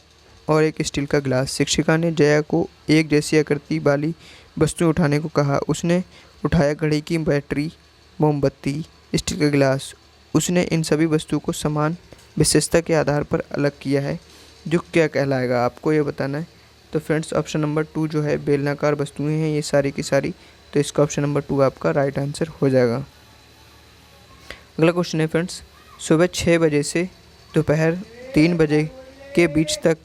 और एक स्टील का गिलास। शिक्षिका ने जया को एक जैसी आकृति वाली वस्तु उठाने को कहा। उसने उठाया घड़ी की बैटरी, मोमबत्ती, स्टील का गिलास। उसने इन सभी वस्तुओं को समान विशेषता के आधार पर अलग किया है, जो क्या कहलाएगा, आपको ये बताना है। तो फ्रेंड्स ऑप्शन नंबर 2 जो है बेलनाकार वस्तुएं हैं ये सारी की सारी, तो इसका ऑप्शन नंबर 2 आपका राइट आंसर हो जाएगा। अगला क्वेश्चन है फ्रेंड्स, सुबह 6 बजे से दोपहर 3 बजे के बीच तक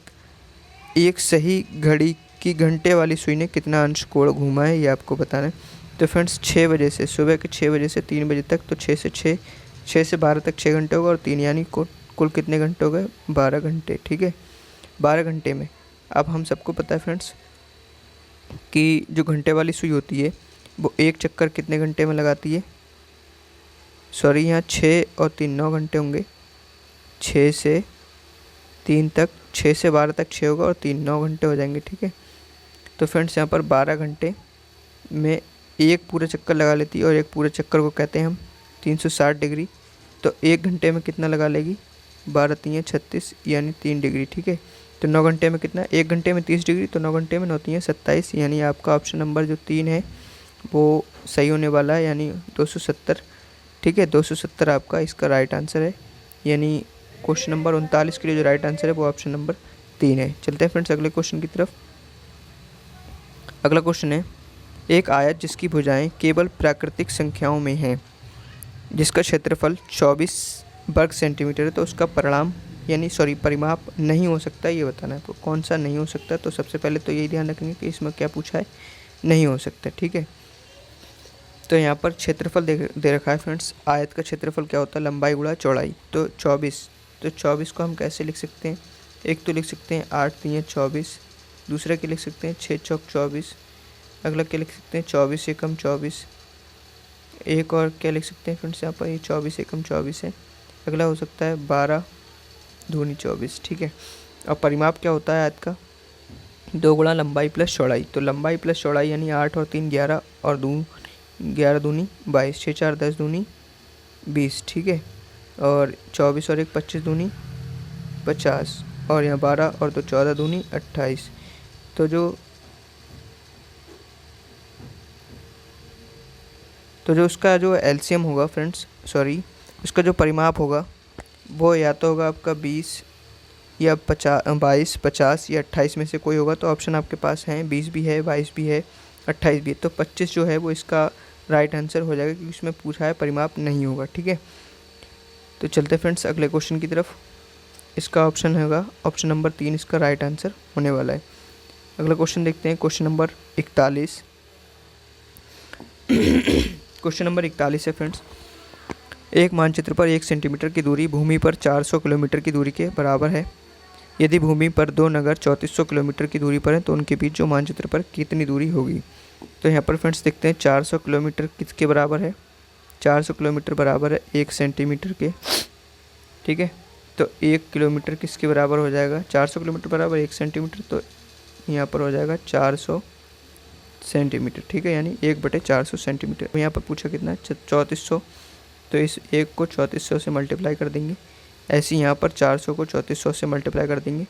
एक सही घड़ी की घंटे वाली सुई ने कितना अंश कोण घूमा है, ये आपको बताना है। तो फ्रेंड्स 6 बजे से, सुबह के 6 बजे से 3 बजे तक, तो 6 से 12 तक 6 घंटे होगा और 3 यानी कुल कितने घंटे हो गए, 12 घंटे। ठीक है, 12 घंटे में अब हम सबको पता है फ्रेंड्स कि जो घंटे वाली सुई होती है वो एक चक्कर कितने घंटे में लगाती है, सॉरी यहाँ 6 और 3 9 घंटे होंगे, 6 से 3 तक, 6 से 12 तक 6 होगा और 3 9 घंटे हो जाएंगे। ठीक है, तो फ्रेंड्स यहाँ पर 12 घंटे में एक पूरा चक्कर लगा लेती है और एक पूरे चक्कर को कहते हैं हम 360 डिग्री। तो 1 घंटे में कितना लगा लेगी, 12 3 36 यानी 3 डिग्री। ठीक है, तो 9 घंटे में कितना, 1 घंटे में 30 डिग्री, तो 9 घंटे में 9 3 27 यानी आपका ऑप्शन नंबर जो 3 है वो सही होने वाला है, यानी 270। ठीक है, 270 आपका इसका राइट आंसर है, यानी क्वेश्चन नंबर 39 के लिए जो राइट आंसर है वो ऑप्शन नंबर 3 है। चलते हैं फ्रेंड्स अगले क्वेश्चन की तरफ। अगला क्वेश्चन है, एक आयत जिसकी भुजाएं केवल प्राकृतिक संख्याओं में हैं, जिसका क्षेत्रफल 24 वर्ग सेंटीमीटर है, तो उसका परिमाप नहीं हो सकता, ये बताना है आपको। कौन सा नहीं हो सकता, तो सबसे पहले तो यही ध्यान रखेंगे कि इसमें क्या पूछा है, नहीं हो सकता। ठीक है, तो यहाँ पर क्षेत्रफल दे रखा है फ्रेंड्स, आयत का क्षेत्रफल क्या होता है, लंबाई गुणा चौड़ाई, तो 24। तो 24 को हम कैसे लिख सकते हैं, एक तो लिख सकते हैं 8 3 24, दूसरा क्या लिख सकते हैं 6 चौक 24, अगला क्या लिख सकते हैं 24 एकम 24, एक और क्या लिख सकते हैं फ्रेंड्स यहाँ पर, ये 24 एकम 24 है, अगला हो सकता है 12 दूनी 24। ठीक है, अब परिमाप क्या होता है आयत का, 2 गुणा लंबाई प्लस चौड़ाई, तो लंबाई प्लस चौड़ाई यानी 8 और 3 11 और 11 दूनी 22, 6 4 10 दूनी 20। ठीक है, और 24 और 1 25 दूनी 50, और यहाँ 12 और 2 14 दूनी 28। तो जो उसका जो एलसीएम होगा फ्रेंड्स, सॉरी उसका जो परिमाप होगा वो या तो होगा आपका 20 या 22 50 या 28 में से कोई होगा। तो ऑप्शन आपके पास हैं, 20 भी है, 22 भी है, 28 भी है, तो 25 जो है वो इसका राइट आंसर हो जाएगा, क्योंकि इसमें पूछा है परिमाप नहीं होगा। ठीक है, तो चलते फ्रेंड्स अगले क्वेश्चन की तरफ। इसका ऑप्शन होगा ऑप्शन नंबर 3 इसका राइट आंसर होने वाला है। अगला क्वेश्चन देखते हैं, क्वेश्चन नंबर 41। क्वेश्चन नंबर 41 है फ्रेंड्स, एक मानचित्र पर 1 सेंटीमीटर की दूरी भूमि पर 400 किलोमीटर की दूरी के बराबर है। यदि भूमि पर 2 नगर 3400 किलोमीटर की दूरी पर हैं तो उनके बीच जो मानचित्र पर कितनी दूरी होगी। तो यहाँ पर फ्रेंड्स देखते हैं 400 किलोमीटर किसके बराबर है, 400 किलोमीटर बराबर है 1 सेंटीमीटर के। ठीक है, तो 1 किलोमीटर किसके बराबर हो जाएगा, 400 किलोमीटर बराबर 1 सेंटीमीटर, तो यहाँ पर हो जाएगा 400 सेंटीमीटर। ठीक है, यानी 1/400 सेंटीमीटर। यहाँ पर पूछा कितना है 3400, तो इस 1 को 3400 से मल्टीप्लाई कर देंगे। ऐसे यहाँ पर 400 को 3400 से मल्टीप्लाई कर देंगे।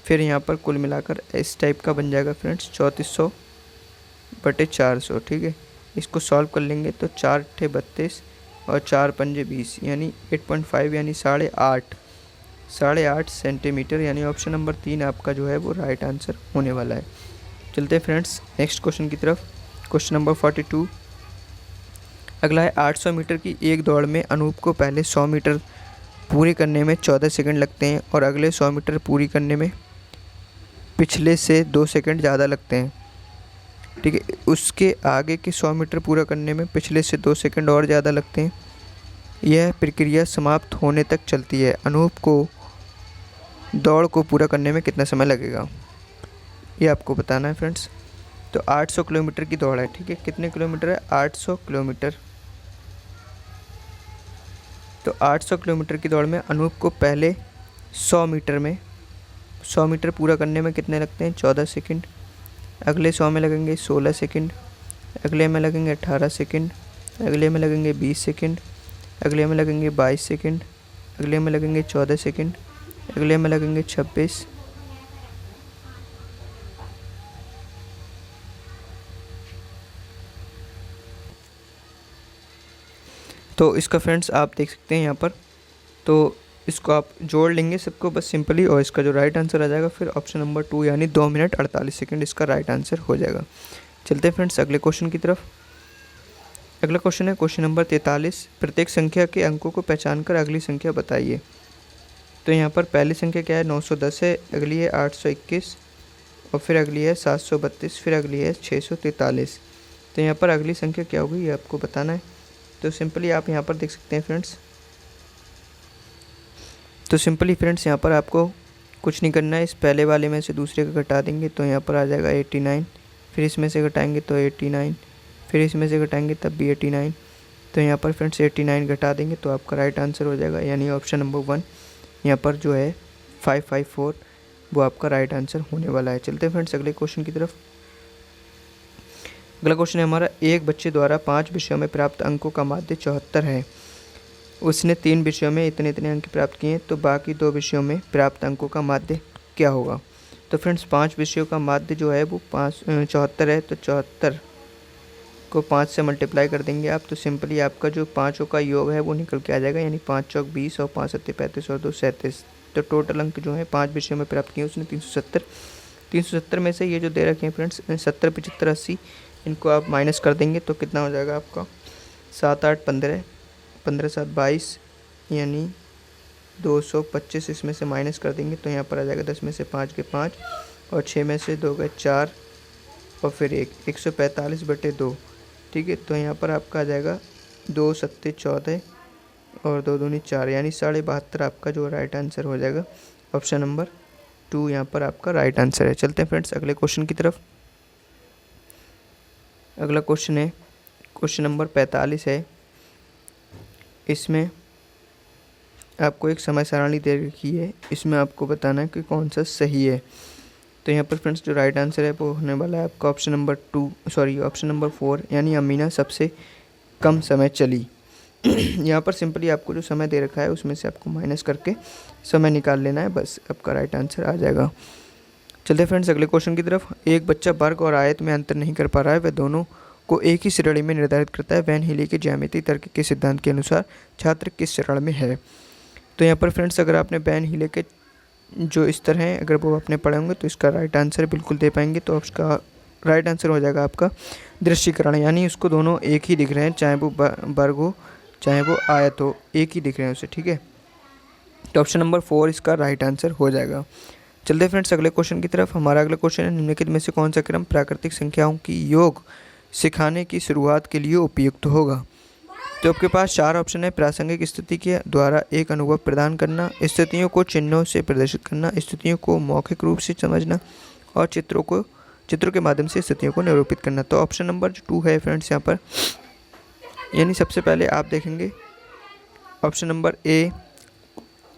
फिर यहाँ पर कुल मिलाकर इस टाइप का बन जाएगा फ्रेंड्स 3400/400। ठीक है, इसको सॉल्व कर लेंगे तो 4 × 32 और 4 × 5 = 20 यानी 8.5 यानी 8.5 सेंटीमीटर, यानी ऑप्शन नंबर 3 आपका जो है वो राइट आंसर होने वाला है। चलते हैं फ्रेंड्स नेक्स्ट क्वेश्चन की तरफ। क्वेश्चन नंबर 42 अगला है 800 मीटर की एक दौड़ में अनूप को पहले 100 मीटर पूरी करने में 14 सेकंड लगते हैं और अगले 100 मीटर पूरी करने में पिछले से 2 सेकंड ज़्यादा लगते हैं। ठीक है, उसके आगे के 100 मीटर पूरा करने में पिछले से 2 सेकंड और ज़्यादा लगते हैं। यह प्रक्रिया समाप्त होने तक चलती है। अनूप को दौड़ को पूरा करने में कितना समय लगेगा, ये आपको बताना है फ्रेंड्स। तो 800 किलोमीटर की दौड़ है। ठीक है, कितने किलोमीटर है, 800 किलोमीटर। तो 800 किलोमीटर की दौड़ में अनूप को पहले 100 मीटर पूरा करने में कितने लगते हैं, 14 सेकंड। अगले 100 में लगेंगे 16 सेकंड, अगले में लगेंगे 18 सेकंड, अगले में लगेंगे 20 सेकंड, अगले में लगेंगे 22 सेकंड, अगले में लगेंगे 14 सेकंड, अगले में लगेंगे 26। तो इसका फ्रेंड्स आप देख सकते हैं यहाँ पर, तो इसको आप जोड़ लेंगे सबको बस सिंपली, और इसका जो राइट आंसर आ जाएगा फिर ऑप्शन नंबर 2 यानी 2 मिनट 48 सेकंड इसका राइट आंसर हो जाएगा। चलते हैं फ्रेंड्स अगले क्वेश्चन की तरफ। अगला क्वेश्चन है क्वेश्चन नंबर 43 प्रत्येक संख्या के अंकों को पहचान कर अगली संख्या बताइए। तो यहाँ पर पहली संख्या क्या है, 910 है, अगली है 821 और फिर अगली है 732, फिर अगली है 643। तो यहाँ पर अगली संख्या क्या होगी ये आपको बताना है। तो सिंपली आप यहाँ पर देख सकते हैं फ्रेंड्स, तो सिंपली फ्रेंड्स यहाँ पर आपको कुछ नहीं करना है, इस पहले वाले में से दूसरे का घटा देंगे तो यहाँ पर आ जाएगा 89, फिर इसमें से घटाएंगे तो 89, फिर इसमें से घटाएंगे तब भी 89। तो यहाँ पर फ्रेंड्स 89 घटा देंगे तो आपका राइट आंसर हो जाएगा, यानी ऑप्शन नंबर 1 यहाँ पर जो है 554 वो आपका राइट आंसर होने वाला है। चलते हैं फ्रेंड्स अगले क्वेश्चन की तरफ। अगला क्वेश्चन है हमारा, एक बच्चे द्वारा 5 विषयों में प्राप्त अंकों का माध्य 74 है। उसने 3 विषयों में इतने इतने अंक प्राप्त किए, तो बाकी 2 विषयों में प्राप्त अंकों का माध्य क्या होगा। तो फ्रेंड्स 5 विषयों का माध्य जो है वो 74 है, तो 74 को 5 से मल्टीप्लाई कर देंगे आप, तो सिंपली आपका जो पाँचों का योग है वो निकल के आ जाएगा, यानी 5 चौक 20 और 5 सत्ते 35 और 2 37। तो टोटल अंक जो है 5 विषयों में प्राप्त किए उसने 370 में से ये जो दे रखे हैं फ्रेंड्स 70 75 80 इनको आप माइनस कर देंगे तो कितना हो जाएगा आपका 7 8 15 15 7 22 यानी 225। इसमें से माइनस कर देंगे तो यहाँ पर आ जाएगा 10 में से 5 के 5 और 6 में से 2 के 4 और फिर 145/2। ठीक है, तो यहाँ पर आपका आ जाएगा 2 सत्ते 14 और 2 दूनी 4 यानी 72.5 आपका जो राइट आंसर हो जाएगा। ऑप्शन नंबर 2 यहाँ पर आपका राइट आंसर है। चलते हैं फ्रेंड्स अगले क्वेश्चन की तरफ। अगला क्वेश्चन है क्वेश्चन नंबर 45 है। इसमें आपको एक समय सारणी दे रखी है, इसमें आपको बताना है कि कौन सा सही है। तो यहाँ पर फ्रेंड्स जो राइट आंसर है वो होने वाला है आपका ऑप्शन नंबर 4 यानी अमीना सबसे कम समय चली। यहाँ पर सिंपली आपको जो समय दे रखा है उसमें से आपको माइनस करके समय निकाल लेना है, बस आपका राइट आंसर आ जाएगा। चलते फ्रेंड्स अगले क्वेश्चन की तरफ। एक बच्चा वर्ग और आयत में अंतर नहीं कर पा रहा है, वह दोनों को एक ही श्रेणी में निर्धारित करता है। वैन हीली के ज्यामितीय तर्क के सिद्धांत के अनुसार छात्र किस श्रेणी में है। तो यहाँ पर फ्रेंड्स अगर आपने वैन हीले के जो स्तर हैं अगर वो आपने पढ़े होंगे तो इसका राइट आंसर बिल्कुल दे पाएंगे। तो उसका राइट आंसर हो जाएगा आपका दृश्यीकरण, यानी उसको दोनों एक ही दिख रहे हैं, चाहे वो वर्ग हो चाहे वो आयत हो, एक ही दिख रहे हैं उसे। ठीक है, तो ऑप्शन नंबर 4 इसका राइट आंसर हो जाएगा। चलते फ्रेंड्स अगले क्वेश्चन की तरफ। हमारा अगला क्वेश्चन है, निम्नलिखित में से कौन सा क्रम प्राकृतिक संख्याओं की योग सिखाने की शुरुआत के लिए उपयुक्त होगा। तो आपके पास 4 ऑप्शन है। प्रासंगिक स्थिति के द्वारा एक अनुभव प्रदान करना, स्थितियों को चिन्हों से प्रदर्शित करना, स्थितियों को मौखिक रूप से समझना और चित्रों के माध्यम से स्थितियों को निरूपित करना। तो ऑप्शन नंबर 2 है फ्रेंड्स यहाँ पर, यानी सबसे पहले आप देखेंगे ऑप्शन नंबर ए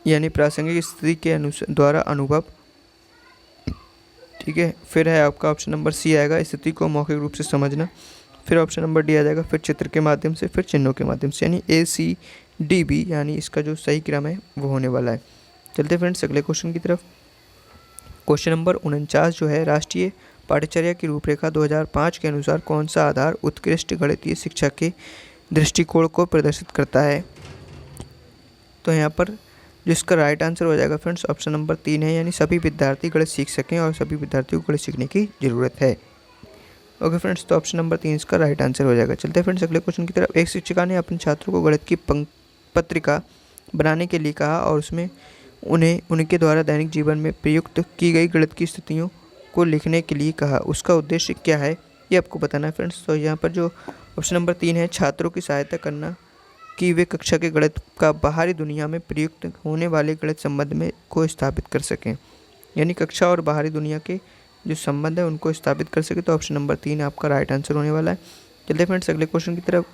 यानी प्रासंगिक स्थिति के द्वारा अनुभव। ठीक है, फिर है आपका ऑप्शन नंबर सी आएगा स्थिति को मौखिक रूप से समझना, फिर ऑप्शन नंबर डी आ जाएगा फिर चित्र के माध्यम से, फिर चिन्हों के माध्यम से, यानी A C DB यानी इसका जो सही क्रम है वो होने वाला है। चलते फ्रेंड्स अगले क्वेश्चन की तरफ। क्वेश्चन नंबर 49 जो है, राष्ट्रीय पाठ्यचर्या की रूपरेखा 2005 के अनुसार कौन सा आधार उत्कृष्ट गणितीय शिक्षा के दृष्टिकोण को प्रदर्शित करता है? तो यहाँ पर जिसका राइट आंसर हो जाएगा फ्रेंड्स ऑप्शन नंबर 3 है, यानी सभी विद्यार्थी गणित सीख सकें और सभी विद्यार्थियों को गणित सीखने की ज़रूरत है। ओके फ्रेंड्स, तो ऑप्शन नंबर 3 इसका राइट आंसर हो जाएगा। चलते हैं फ्रेंड्स अगले क्वेश्चन की तरफ। एक शिक्षिका ने अपने छात्रों को गणित की पत्रिका बनाने के लिए कहा और उसमें उन्हें उनके द्वारा दैनिक जीवन में प्रयुक्त की गई गणित की स्थितियों को लिखने के लिए कहा। उसका उद्देश्य क्या है ये आपको बताना है फ्रेंड्स। तो यहाँ पर जो ऑप्शन नंबर 3 है, छात्रों की सहायता करना कि वे कक्षा के गणित का बाहरी दुनिया में प्रयुक्त होने वाले गणित संबंध में को स्थापित कर सकें, यानी कक्षा और बाहरी दुनिया के जो संबंध है उनको स्थापित कर सके। तो ऑप्शन नंबर 3 आपका राइट आंसर होने वाला है। चलते फ्रेंड्स अगले क्वेश्चन की तरफ।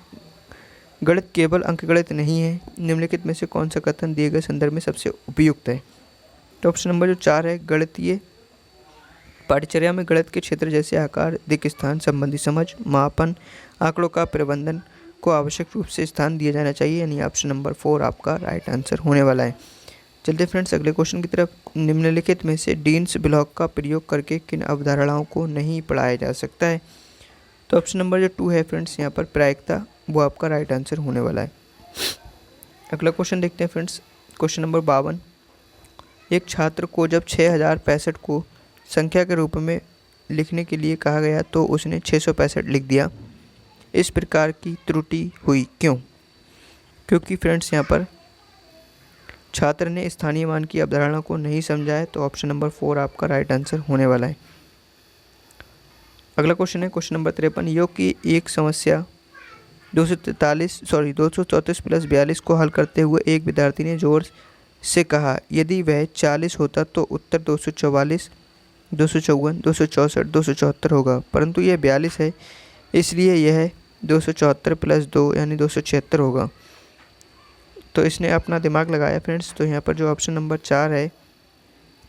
गणित केवल अंकगणित नहीं है, निम्नलिखित में से कौन सा कथन दिए गए संदर्भ में सबसे उपयुक्त है? तो ऑप्शन नंबर जो 4 है, गणितीय पाठ्यचर्या में गणित के क्षेत्र जैसे आकार, दिक् स्थान संबंधी समझ, मापन, आंकड़ों का प्रबंधन को आवश्यक रूप से स्थान दिया जाना चाहिए, यानी ऑप्शन नंबर 4 आपका राइट आंसर होने वाला है। चलते फ्रेंड्स अगले क्वेश्चन की तरफ। निम्नलिखित में से डीन्स ब्लॉक का प्रयोग करके किन अवधारणाओं को नहीं पढ़ाया जा सकता है? तो ऑप्शन नंबर जो 2 है फ्रेंड्स, यहाँ पर प्रायिकता, वो आपका राइट आंसर होने वाला है। अगला क्वेश्चन देखते हैं फ्रेंड्स, क्वेश्चन नंबर 52। एक छात्र को जब 6065 को संख्या के रूप में लिखने के लिए कहा गया तो उसने 665 लिख दिया। इस प्रकार की त्रुटि हुई क्यों? क्योंकि फ्रेंड्स यहाँ पर छात्र ने स्थानीय मान की अवधारणा को नहीं समझा है। तो ऑप्शन नंबर 4 आपका राइट आंसर होने वाला है। अगला क्वेश्चन है क्वेश्चन नंबर 53। योग की एक समस्या 234 प्लस 42 को हल करते हुए एक विद्यार्थी ने जोर से कहा, यदि वह 40 होता तो उत्तर 244, 254, 264, 274 होगा, परंतु यह 42 है, इसलिए यह 274 प्लस 2 यानी 276 होगा। तो इसने अपना दिमाग लगाया फ्रेंड्स। तो यहाँ पर जो ऑप्शन नंबर 4 है,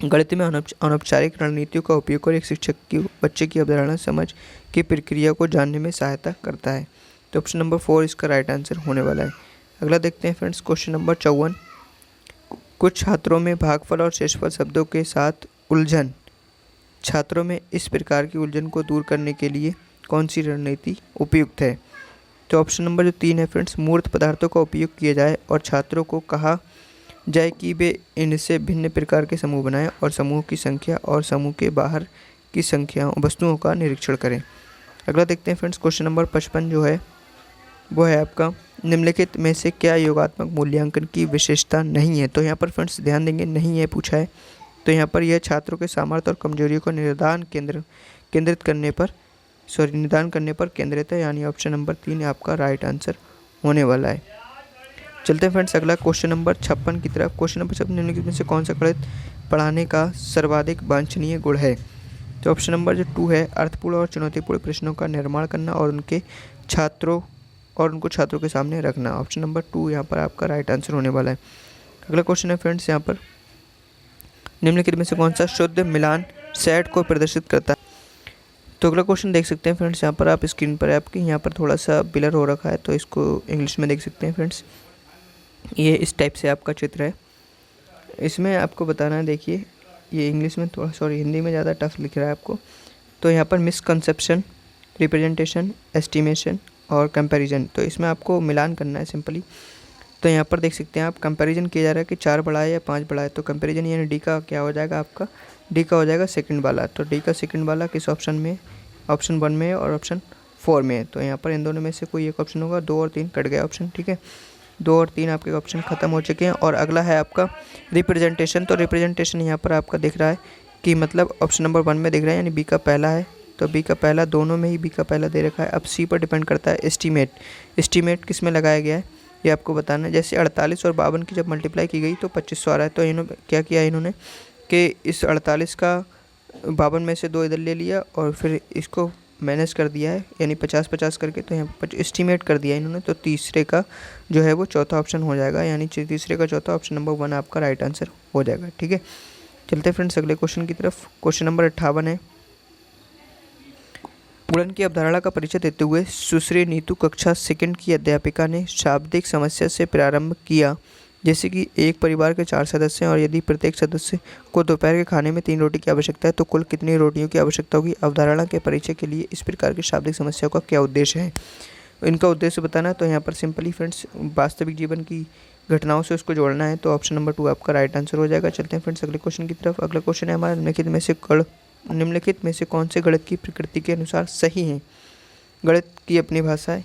गणित में अनौपचारिक रणनीतियों का उपयोग कर एक शिक्षक की बच्चे की अवधारणा समझ की प्रक्रिया को जानने में सहायता करता है। तो ऑप्शन नंबर 4 इसका राइट आंसर होने वाला है। अगला देखते हैं फ्रेंड्स क्वेश्चन नंबर 54। कुछ छात्रों में भागफल और शेषफल शब्दों के साथ उलझन। छात्रों में इस प्रकार की उलझन को दूर करने के लिए कौन सी रणनीति उपयुक्त है? तो ऑप्शन नंबर जो 3 है फ्रेंड्स, मूर्त पदार्थों का उपयोग किया जाए और छात्रों को कहा जाए कि वे इनसे भिन्न प्रकार के समूह बनाएं और समूह की संख्या और समूह के बाहर की संख्या वस्तुओं का निरीक्षण करें। अगला देखते हैं फ्रेंड्स क्वेश्चन नंबर 55 जो है वो है आपका, निम्नलिखित में से क्या योगात्मक मूल्यांकन की विशेषता नहीं है? तो यहाँ पर फ्रेंड्स ध्यान देंगे, नहीं है पूछा है। तो यहाँ पर यह छात्रों के सामर्थ्य और कमजोरियों को निदान करने पर केंद्रित है, यानी ऑप्शन नंबर 3 आपका राइट आंसर होने वाला है। चलते हैं फ्रेंड्स अगला क्वेश्चन नंबर 56 की तरफ। क्वेश्चन नंबर 56 निम्नलिखित में से कौन सा गणित पढ़ाने का सर्वाधिक वांछनीय गुण है? तो ऑप्शन नंबर जो 2 है, अर्थपूर्ण और चुनौतीपूर्ण प्रश्नों का निर्माण करना और उनको छात्रों के सामने रखना। ऑप्शन नंबर 2 यहाँ पर आपका राइट आंसर होने वाला है। अगला क्वेश्चन है फ्रेंड्स यहाँ पर, निम्नलिखित में से कौन सा शुद्ध मिलान सेट को प्रदर्शित करता है? तो अगला क्वेश्चन देख सकते हैं फ्रेंड्स, यहाँ पर आप स्क्रीन पर आपके यहाँ पर थोड़ा सा ब्लर हो रखा है, तो इसको इंग्लिश में देख सकते हैं फ्रेंड्स। ये इस टाइप से आपका चित्र है। इसमें आपको बताना है, देखिए ये इंग्लिश में हिंदी में ज़्यादा टफ लिख रहा है आपको। तो यहाँ पर मिसकंसेप्शन, रिप्रेजेंटेशन, एस्टिमेशन और कंपैरिजन, तो इसमें आपको मिलान करना है सिंपली। तो यहाँ पर देख सकते हैं आप, कंपैरिजन किया जा रहा है कि 4 बड़ा है या 5 बड़ा है। तो कंपैरिजन यानी डी का क्या हो जाएगा आपका, डी का हो जाएगा सेकंड वाला। तो डी का सेकंड वाला किस ऑप्शन में, ऑप्शन 1 में है और ऑप्शन 4 में है। तो यहाँ पर इन दोनों में से कोई एक ऑप्शन होगा। 2 और 3 कट गया ऑप्शन, ठीक है। 2 और 3 आपके ऑप्शन ख़त्म हो चुके हैं। और अगला है आपका रिप्रेजेंटेशन। तो रिप्रेजेंटेशन यहाँ पर आपका दिख रहा है कि मतलब ऑप्शन नंबर 1 में दिख रहा है, यानी बी का पहला है। तो बी का पहला, दोनों में ही बी का पहला दे रखा है। अब सी पर डिपेंड करता है एस्टीमेट किस में लगाया गया है ये आपको बताना है। जैसे 48 और 52 की जब मल्टीप्लाई की गई तो 2500 आ रहा है। तो इन्होंने क्या किया, इन्होंने कि इस 48 का 52 में से 2 इधर ले लिया और फिर इसको माइनस कर दिया है, यानी 50-50 करके। तो यहाँ पर एस्टीमेट कर दिया इन्होंने। तो तीसरे का जो है वो चौथा ऑप्शन हो जाएगा, यानी तीसरे का चौथा ऑप्शन नंबर 1 आपका राइट आंसर हो जाएगा, ठीक है। चलते हैं फ्रेंड्स अगले क्वेश्चन की तरफ। क्वेश्चन नंबर 58 है, उड़न की अवधारणा का परिचय देते हुए सुश्री नीतू कक्षा सेकंड की अध्यापिका ने शाब्दिक समस्या से प्रारंभ किया, जैसे कि एक परिवार के 4 सदस्य हैं और यदि प्रत्येक सदस्य को दोपहर के खाने में 3 रोटी की आवश्यकता है तो कुल कितनी रोटियों की आवश्यकता होगी। अवधारणा के परिचय के लिए इस प्रकार की शाब्दिक समस्या का क्या उद्देश्य है। इनका उद्देश्य बताना है। तो यहाँ पर सिंपली फ्रेंड्स वास्तविक जीवन की घटनाओं से उसको जोड़ना है, तो ऑप्शन नंबर 2 आपका राइट आंसर हो जाएगा। चलते हैं फ्रेंड्स अगले क्वेश्चन की तरफ। अगला क्वेश्चन है हमारा, निम्नलिखित में से कौन से गणित की प्रकृति के अनुसार सही है। गणित की अपनी भाषा है,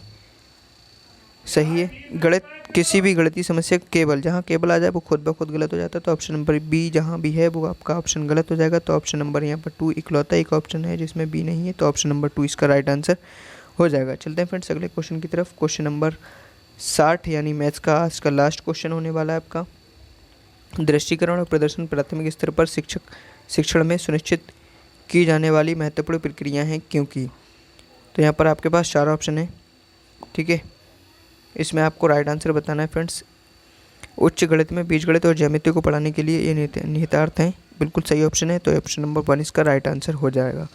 सही है। गणित किसी भी गणितीय समस्या केवल जहाँ केवल आ जाए वो खुद ब खुद गलत हो जाता है, तो ऑप्शन नंबर बी जहाँ भी है वो आपका ऑप्शन गलत हो जाएगा। तो ऑप्शन नंबर यहाँ पर 2 इकलौता एक ऑप्शन है जिसमें बी नहीं है, तो ऑप्शन नंबर 2 इसका राइट आंसर हो जाएगा। चलते हैं फ्रेंड्स अगले क्वेश्चन की तरफ। क्वेश्चन नंबर 60 यानी मैथ्स का आज का लास्ट क्वेश्चन होने वाला है आपका। दृष्टिकरण और प्रदर्शन प्राथमिक स्तर पर शिक्षण में सुनिश्चित की जाने वाली महत्वपूर्ण प्रक्रिया हैं क्योंकि। तो यहाँ पर आपके पास 4 ऑप्शन है, ठीक है। इसमें आपको राइट आंसर बताना है फ्रेंड्स। उच्च गणित में बीजगणित और ज्यामिति को पढ़ाने के लिए ये निहितार्थ हैं, बिल्कुल सही ऑप्शन है, तो ऑप्शन नंबर 1 इसका राइट आंसर हो जाएगा।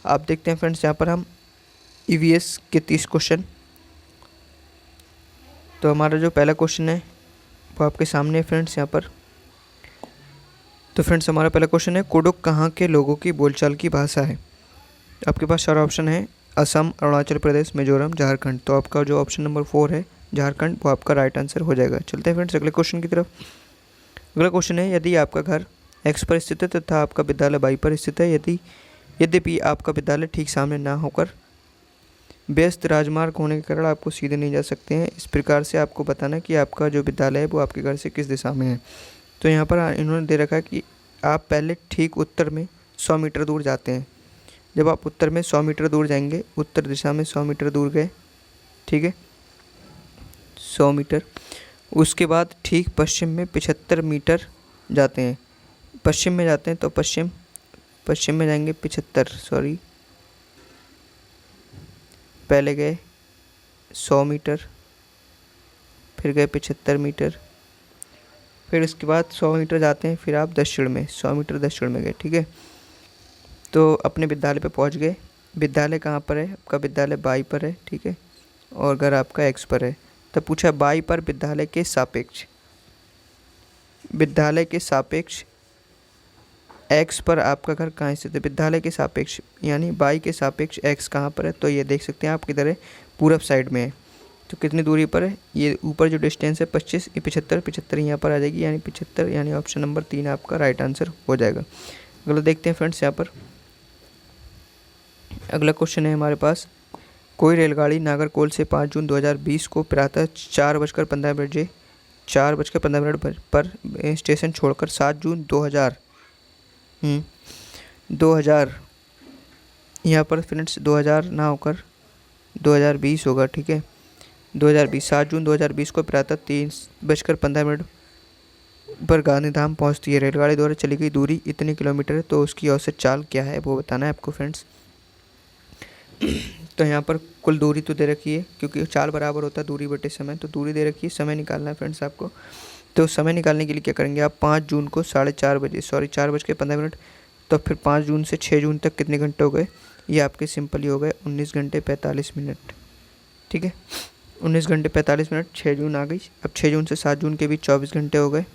आप देखते हैं फ्रेंड्स यहाँ पर हम ईवीएस के 30 क्वेश्चन। तो हमारा जो पहला क्वेश्चन है वो आपके सामने है फ्रेंड्स यहाँ पर। तो फ्रेंड्स हमारा पहला क्वेश्चन है, कुडुख कहाँ के लोगों की बोलचाल की भाषा है। आपके पास 4 ऑप्शन है, असम, अरुणाचल प्रदेश, मिजोरम, झारखंड। तो आपका जो ऑप्शन नंबर 4 है झारखंड वो आपका राइट आंसर हो जाएगा। चलते हैं फ्रेंड्स अगले क्वेश्चन की तरफ। अगला क्वेश्चन है, यदि आपका घर एक्स पर स्थित है तथा आपका विद्यालय वाई पर स्थित है, यद्यपि आपका विद्यालय ठीक सामने ना होकर व्यस्त राजमार्ग होने के कारण आपको सीधे नहीं जा सकते हैं, इस प्रकार से आपको बताना है कि आपका जो विद्यालय है वो आपके घर से किस दिशा में है। तो यहाँ पर इन्होंने दे रखा है कि आप पहले ठीक उत्तर में 100 मीटर दूर जाते हैं। जब आप उत्तर में 100 मीटर दूर जाएंगे, उत्तर दिशा में 100 मीटर दूर गए, ठीक है, 100 मीटर। उसके बाद ठीक पश्चिम में 75 मीटर जाते हैं। पश्चिम में जाते हैं तो पश्चिम में जाएंगे 75, पहले गए 100 मीटर, फिर गए 75 मीटर, फिर उसके बाद 100 मीटर जाते हैं, फिर आप दक्षिण में 100 मीटर दक्षिण में गए, ठीक है। तो अपने विद्यालय पे पहुंच गए। विद्यालय कहाँ पर है? आपका विद्यालय बाई पर है, ठीक है, और घर आपका एक्स पर है। तो पूछा बाई पर विद्यालय के सापेक्ष एक्स पर आपका घर कहाँ स्थित है। विद्यालय के सापेक्ष यानी बाई के सापेक्ष एक्स कहाँ पर है, तो ये देख सकते हैं आप किधर है, पूरब साइड में है। तो कितनी दूरी पर है, ये ऊपर जो डिस्टेंस है 25, ये 75 यहाँ पर आ जाएगी, यानी 75 यानी ऑप्शन नंबर 3 आपका राइट आंसर हो जाएगा। अगला देखते हैं फ्रेंड्स यहाँ पर। अगला क्वेश्चन है हमारे पास, कोई रेलगाड़ी नागरकोल से 5 जून 2020 को प्रातः 4:15 पर स्टेशन छोड़कर 7 जून 2000 यहाँ पर फ्रेंड्स 2000 ना होकर 2020 होगा, ठीक है, 2020 7 जून 2020 को प्रातः 3:15 पर गांधीधाम पहुँचती है। रेलगाड़ी द्वारा चली गई दूरी इतने किलोमीटर है, तो उसकी औसत चाल क्या है वो बताना है आपको फ्रेंड्स। तो यहाँ पर कुल दूरी तो दे रखी है, क्योंकि चाल बराबर होता है दूरी बटे समय, तो दूरी दे रखी है, समय निकालना है फ्रेंड्स आपको। तो समय निकालने के लिए क्या करेंगे आप, 5 जून को 4:15, तो फिर 5 जून से 6 जून तक कितने घंटे हो गए, ये आपके सिंपल ही हो गए 19 घंटे 45 मिनट, ठीक है, 19 घंटे 45 मिनट। 6 जून आ गई, अब 6 जून से 7 जून के बीच 24 घंटे हो गए।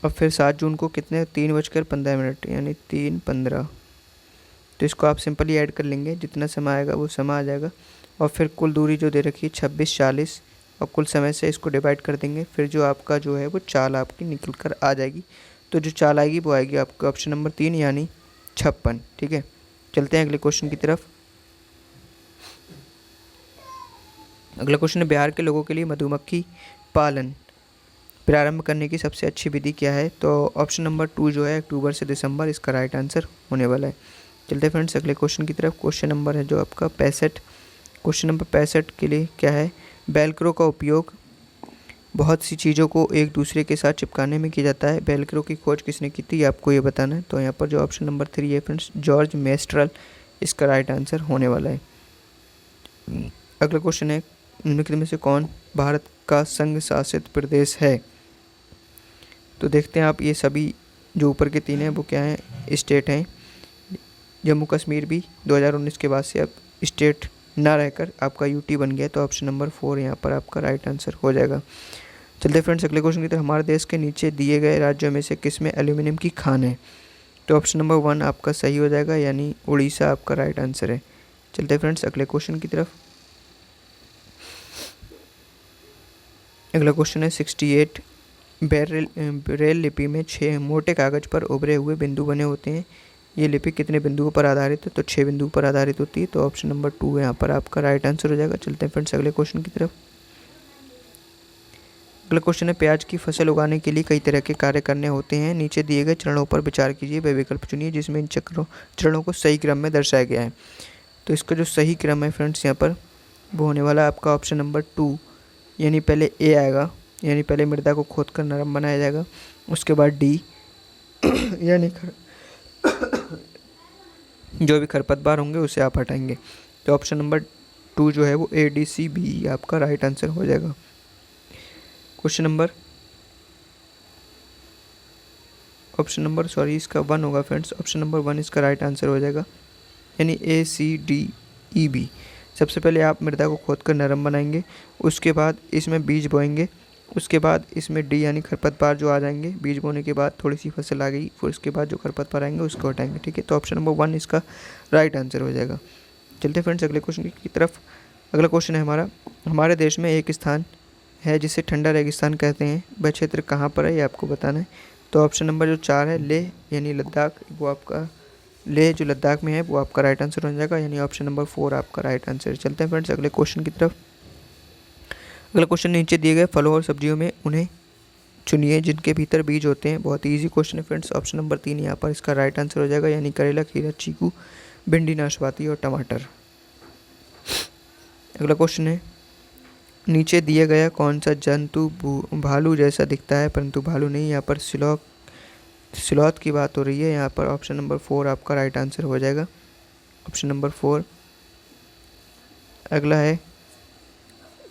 अब फिर 7 जून को कितने, 3:15 यानी 3:15, तो इसको आप सिंपली ऐड कर लेंगे, जितना समय आएगा वो समय आ जाएगा। और फिर कुल दूरी जो दे रखी है 26-40, और कुल समय से इसको डिवाइड कर देंगे, फिर जो आपका जो है वो चाल आपकी निकल कर आ जाएगी। तो जो चाल आएगी वो आएगी आपको ऑप्शन नंबर 3 यानी 56, ठीक है। चलते हैं अगले क्वेश्चन की तरफ। अगला क्वेश्चन है, बिहार के लोगों के लिए मधुमक्खी पालन प्रारंभ करने की सबसे अच्छी विधि क्या है। तो ऑप्शन नंबर 2 जो है अक्टूबर से दिसंबर, इसका राइट आंसर होने वाला है। चलते फ्रेंड्स अगले क्वेश्चन की तरफ। क्वेश्चन नंबर है जो आपका 65। क्वेश्चन नंबर 65 के लिए क्या है, वेलक्रो का उपयोग बहुत सी चीज़ों को एक दूसरे के साथ चिपकाने में किया जाता है। वेलक्रो की खोज किसने की थी, आपको ये बताना है। तो यहाँ पर जो ऑप्शन नंबर 3 है फ्रेंड्स, जॉर्ज मेस्ट्रल, इसका राइट आंसर होने वाला है। अगला क्वेश्चन है, निम्नलिखित में से कौन भारत का संघ शासित प्रदेश है। तो देखते हैं आप, ये सभी जो ऊपर के 3 हैं वो क्या हैं, स्टेट हैं। जम्मू कश्मीर भी 2019 के बाद से अब स्टेट ना रहकर आपका यूटी बन गया, तो ऑप्शन नंबर 4 यहाँ पर आपका राइट आंसर हो जाएगा। चलते फ्रेंड्स अगले क्वेश्चन की तरफ। हमारे देश के नीचे दिए गए राज्यों में से किसमें एल्यूमिनियम की खान है? तो ऑप्शन नंबर 1 आपका सही हो जाएगा, यानी उड़ीसा आपका राइट आंसर है। चलते फ्रेंड्स अगले क्वेश्चन की तरफ। अगला क्वेश्चन है 68 ब्रेल लिपि में 6 मोटे कागज पर उभरे हुए बिंदु बने होते हैं। ये लिपि कितने बिंदुओं पर आधारित है? तो 6 बिंदुओं पर आधारित होती है, तो ऑप्शन नंबर 2 यहाँ पर आपका राइट आंसर हो जाएगा। चलते हैं फ्रेंड्स अगले क्वेश्चन की तरफ। अगला क्वेश्चन है प्याज की फसल उगाने के लिए कई तरह के कार्य करने होते हैं, नीचे दिए गए चरणों पर विचार कीजिए, वे विकल्प चुनिए जिसमें इन चरणों को सही क्रम में दर्शाया गया है। तो इसका जो सही क्रम है फ्रेंड्स यहाँ पर वो होने वाला है आपका ऑप्शन नंबर 2, यानी पहले ए आएगा, यानी पहले मृदा को खोद कर नरम बनाया जाएगा, उसके बाद डी यानी जो भी खरपतवार होंगे उसे आप हटाएंगे। तो ऑप्शन नंबर 2 जो है वो ADCB आपका राइट आंसर हो जाएगा। क्वेश्चन नंबर इसका 1 होगा फ्रेंड्स, ऑप्शन नंबर 1 इसका राइट आंसर हो जाएगा, यानी ACDEB। सबसे पहले आप मृदा को खोदकर नरम बनाएंगे, उसके बाद इसमें बीज बोएंगे, उसके बाद इसमें डी यानी खरपतवार जो आ जाएंगे, बीज बोने के बाद थोड़ी सी फसल आ गई, फिर उसके बाद जो खरपतवार आएंगे उसको हटाएंगे। ठीक है, तो ऑप्शन नंबर 1 इसका राइट आंसर हो जाएगा। चलते फ्रेंड्स अगले क्वेश्चन की तरफ। अगला क्वेश्चन है हमारे देश में एक स्थान है जिसे ठंडा रेगिस्तान कहते हैं, वह क्षेत्र कहाँ पर है ये आपको बताना है। तो ऑप्शन नंबर जो 4 है लेह यानी लद्दाख, वो आपका लेह जो लद्दाख में है वो आपका राइट आंसर हो जाएगा, यानी ऑप्शन नंबर 4 आपका राइट आंसर। चलते हैं फ्रेंड्स अगले क्वेश्चन की तरफ। अगला क्वेश्चन नीचे दिए गए फलों और सब्जियों में उन्हें चुनिए जिनके भीतर बीज होते हैं। बहुत ही ईजी क्वेश्चन है फ्रेंड्स, ऑप्शन नंबर 3 यहाँ पर इसका राइट आंसर हो जाएगा, यानी करेला, खीरा, चीकू, भिंडी, नाशपाती और टमाटर। अगला क्वेश्चन है नीचे दिया गया कौन सा जंतु भालू जैसा दिखता है परंतु भालू नहीं? यहाँ पर स्लॉथ की बात हो रही है, यहाँ पर ऑप्शन नंबर 4 आपका राइट आंसर हो जाएगा, ऑप्शन नंबर 4। अगला है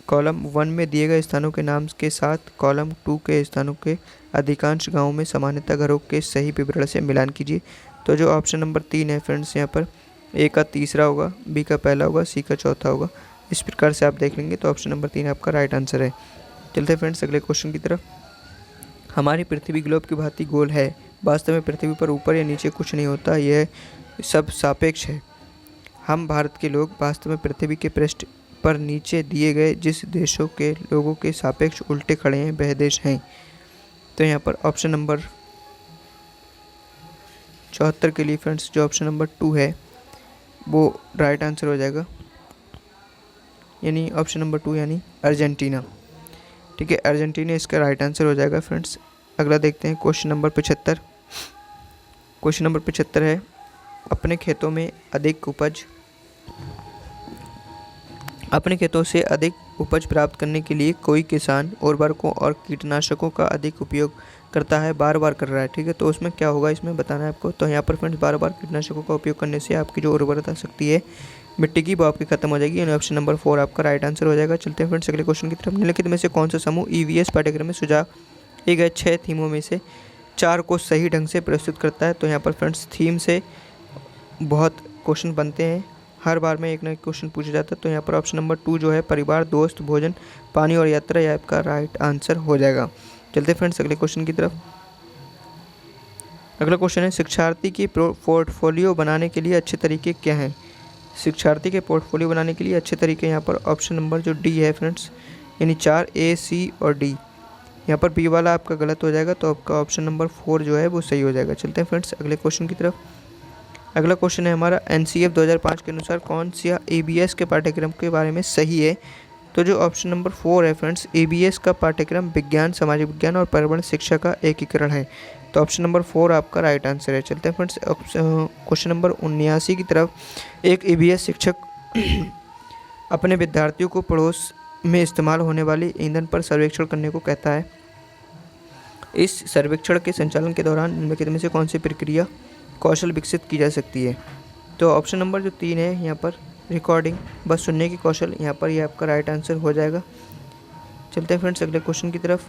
कॉलम 1 में दिए गए स्थानों के नाम के साथ कॉलम 2 के स्थानों के अधिकांश गांवों में सामान्यतः घरों के सही विवरण से मिलान कीजिए। तो जो ऑप्शन नंबर 3 है फ्रेंड्स, यहाँ पर ए का तीसरा होगा, बी का पहला होगा, सी का चौथा होगा, इस प्रकार से आप देख लेंगे, तो ऑप्शन नंबर 3 आपका राइट आंसर है। चलते हैं फ्रेंड्स अगले क्वेश्चन की तरफ। हमारी पृथ्वी ग्लोब की भांति गोल है, वास्तव में पृथ्वी पर ऊपर या नीचे कुछ नहीं होता, यह सब सापेक्ष है। हम भारत के लोग वास्तव में पृथ्वी के पृष्ठ पर नीचे दिए गए जिस देशों के लोगों के सापेक्ष उल्टे खड़े हैं वह देश हैं। तो यहाँ पर ऑप्शन नंबर 74 के लिए फ्रेंड्स जो ऑप्शन नंबर 2 है वो राइट आंसर हो जाएगा, यानी ऑप्शन नंबर 2 यानी अर्जेंटीना। ठीक है, अर्जेंटीना इसका राइट आंसर हो जाएगा फ्रेंड्स। अगला देखते हैं क्वेश्चन नंबर 75। क्वेश्चन नंबर 75 है अपने खेतों से अधिक उपज प्राप्त करने के लिए कोई किसान उर्वरकों और कीटनाशकों का अधिक उपयोग करता है, बार बार कर रहा है। ठीक है, तो उसमें क्या होगा इसमें बताना है आपको। तो यहाँ पर फ्रेंड्स बार बार कीटनाशकों का उपयोग करने से आपकी जो उर्वरता शक्ति है मिट्टी की वो आपकी खत्म हो जाएगी, यानी ऑप्शन नंबर 4 आपका राइट आंसर हो जाएगा। चलते हैं फ्रेंड्स अगले क्वेश्चन की तरफ। निम्नलिखित में से कौन सा समूह EVS पाठ्यक्रम में सुझाव गए 6 थीमों में से 4 को सही ढंग से प्रस्तुत करता है? तो यहाँ पर फ्रेंड्स थीम से बहुत क्वेश्चन बनते हैं, हर बार में एक ना एक क्वेश्चन पूछा जाता है। तो यहाँ पर ऑप्शन नंबर 2 जो है परिवार, दोस्त, भोजन, पानी और यात्रा, यह आपका राइट आंसर हो जाएगा। चलते फ्रेंड्स अगले क्वेश्चन की तरफ। अगला क्वेश्चन है शिक्षार्थी की पोर्टफोलियो बनाने के लिए अच्छे तरीके क्या हैं? शिक्षार्थी के पोर्टफोलियो बनाने के लिए अच्छे तरीके यहाँ पर ऑप्शन नंबर जो डी है फ्रेंड्स, यानी 4 A, C और D। यहाँ पर बी वाला आपका गलत हो जाएगा, तो आपका ऑप्शन नंबर 4 जो है वो सही हो जाएगा। चलते हैं फ्रेंड्स अगले क्वेश्चन की तरफ। अगला क्वेश्चन है हमारा NCF 2005 के अनुसार कौन सा ABS के पाठ्यक्रम के बारे में सही है? तो जो ऑप्शन नंबर 4 है फ्रेंड्स, ABS का पाठ्यक्रम विज्ञान, सामाजिक विज्ञान और पर्यावरण शिक्षा का एकीकरण है, तो ऑप्शन नंबर 4 आपका राइट आंसर है। चलते हैं फ्रेंड्स क्वेश्चन नंबर 79 की तरफ। एक ABS शिक्षक अपने विद्यार्थियों को पड़ोस में इस्तेमाल होने वाले ईंधन पर सर्वेक्षण करने को कहता है। इस सर्वेक्षण के संचालन के दौरान निम्नलिखित में से कौन सी प्रक्रिया कौशल विकसित की जा सकती है? तो ऑप्शन नंबर जो 3 है यहाँ पर रिकॉर्डिंग, बस सुनने की कौशल, यहाँ पर ये आपका राइट आंसर हो जाएगा। चलते हैं फ्रेंड्स अगले क्वेश्चन की तरफ।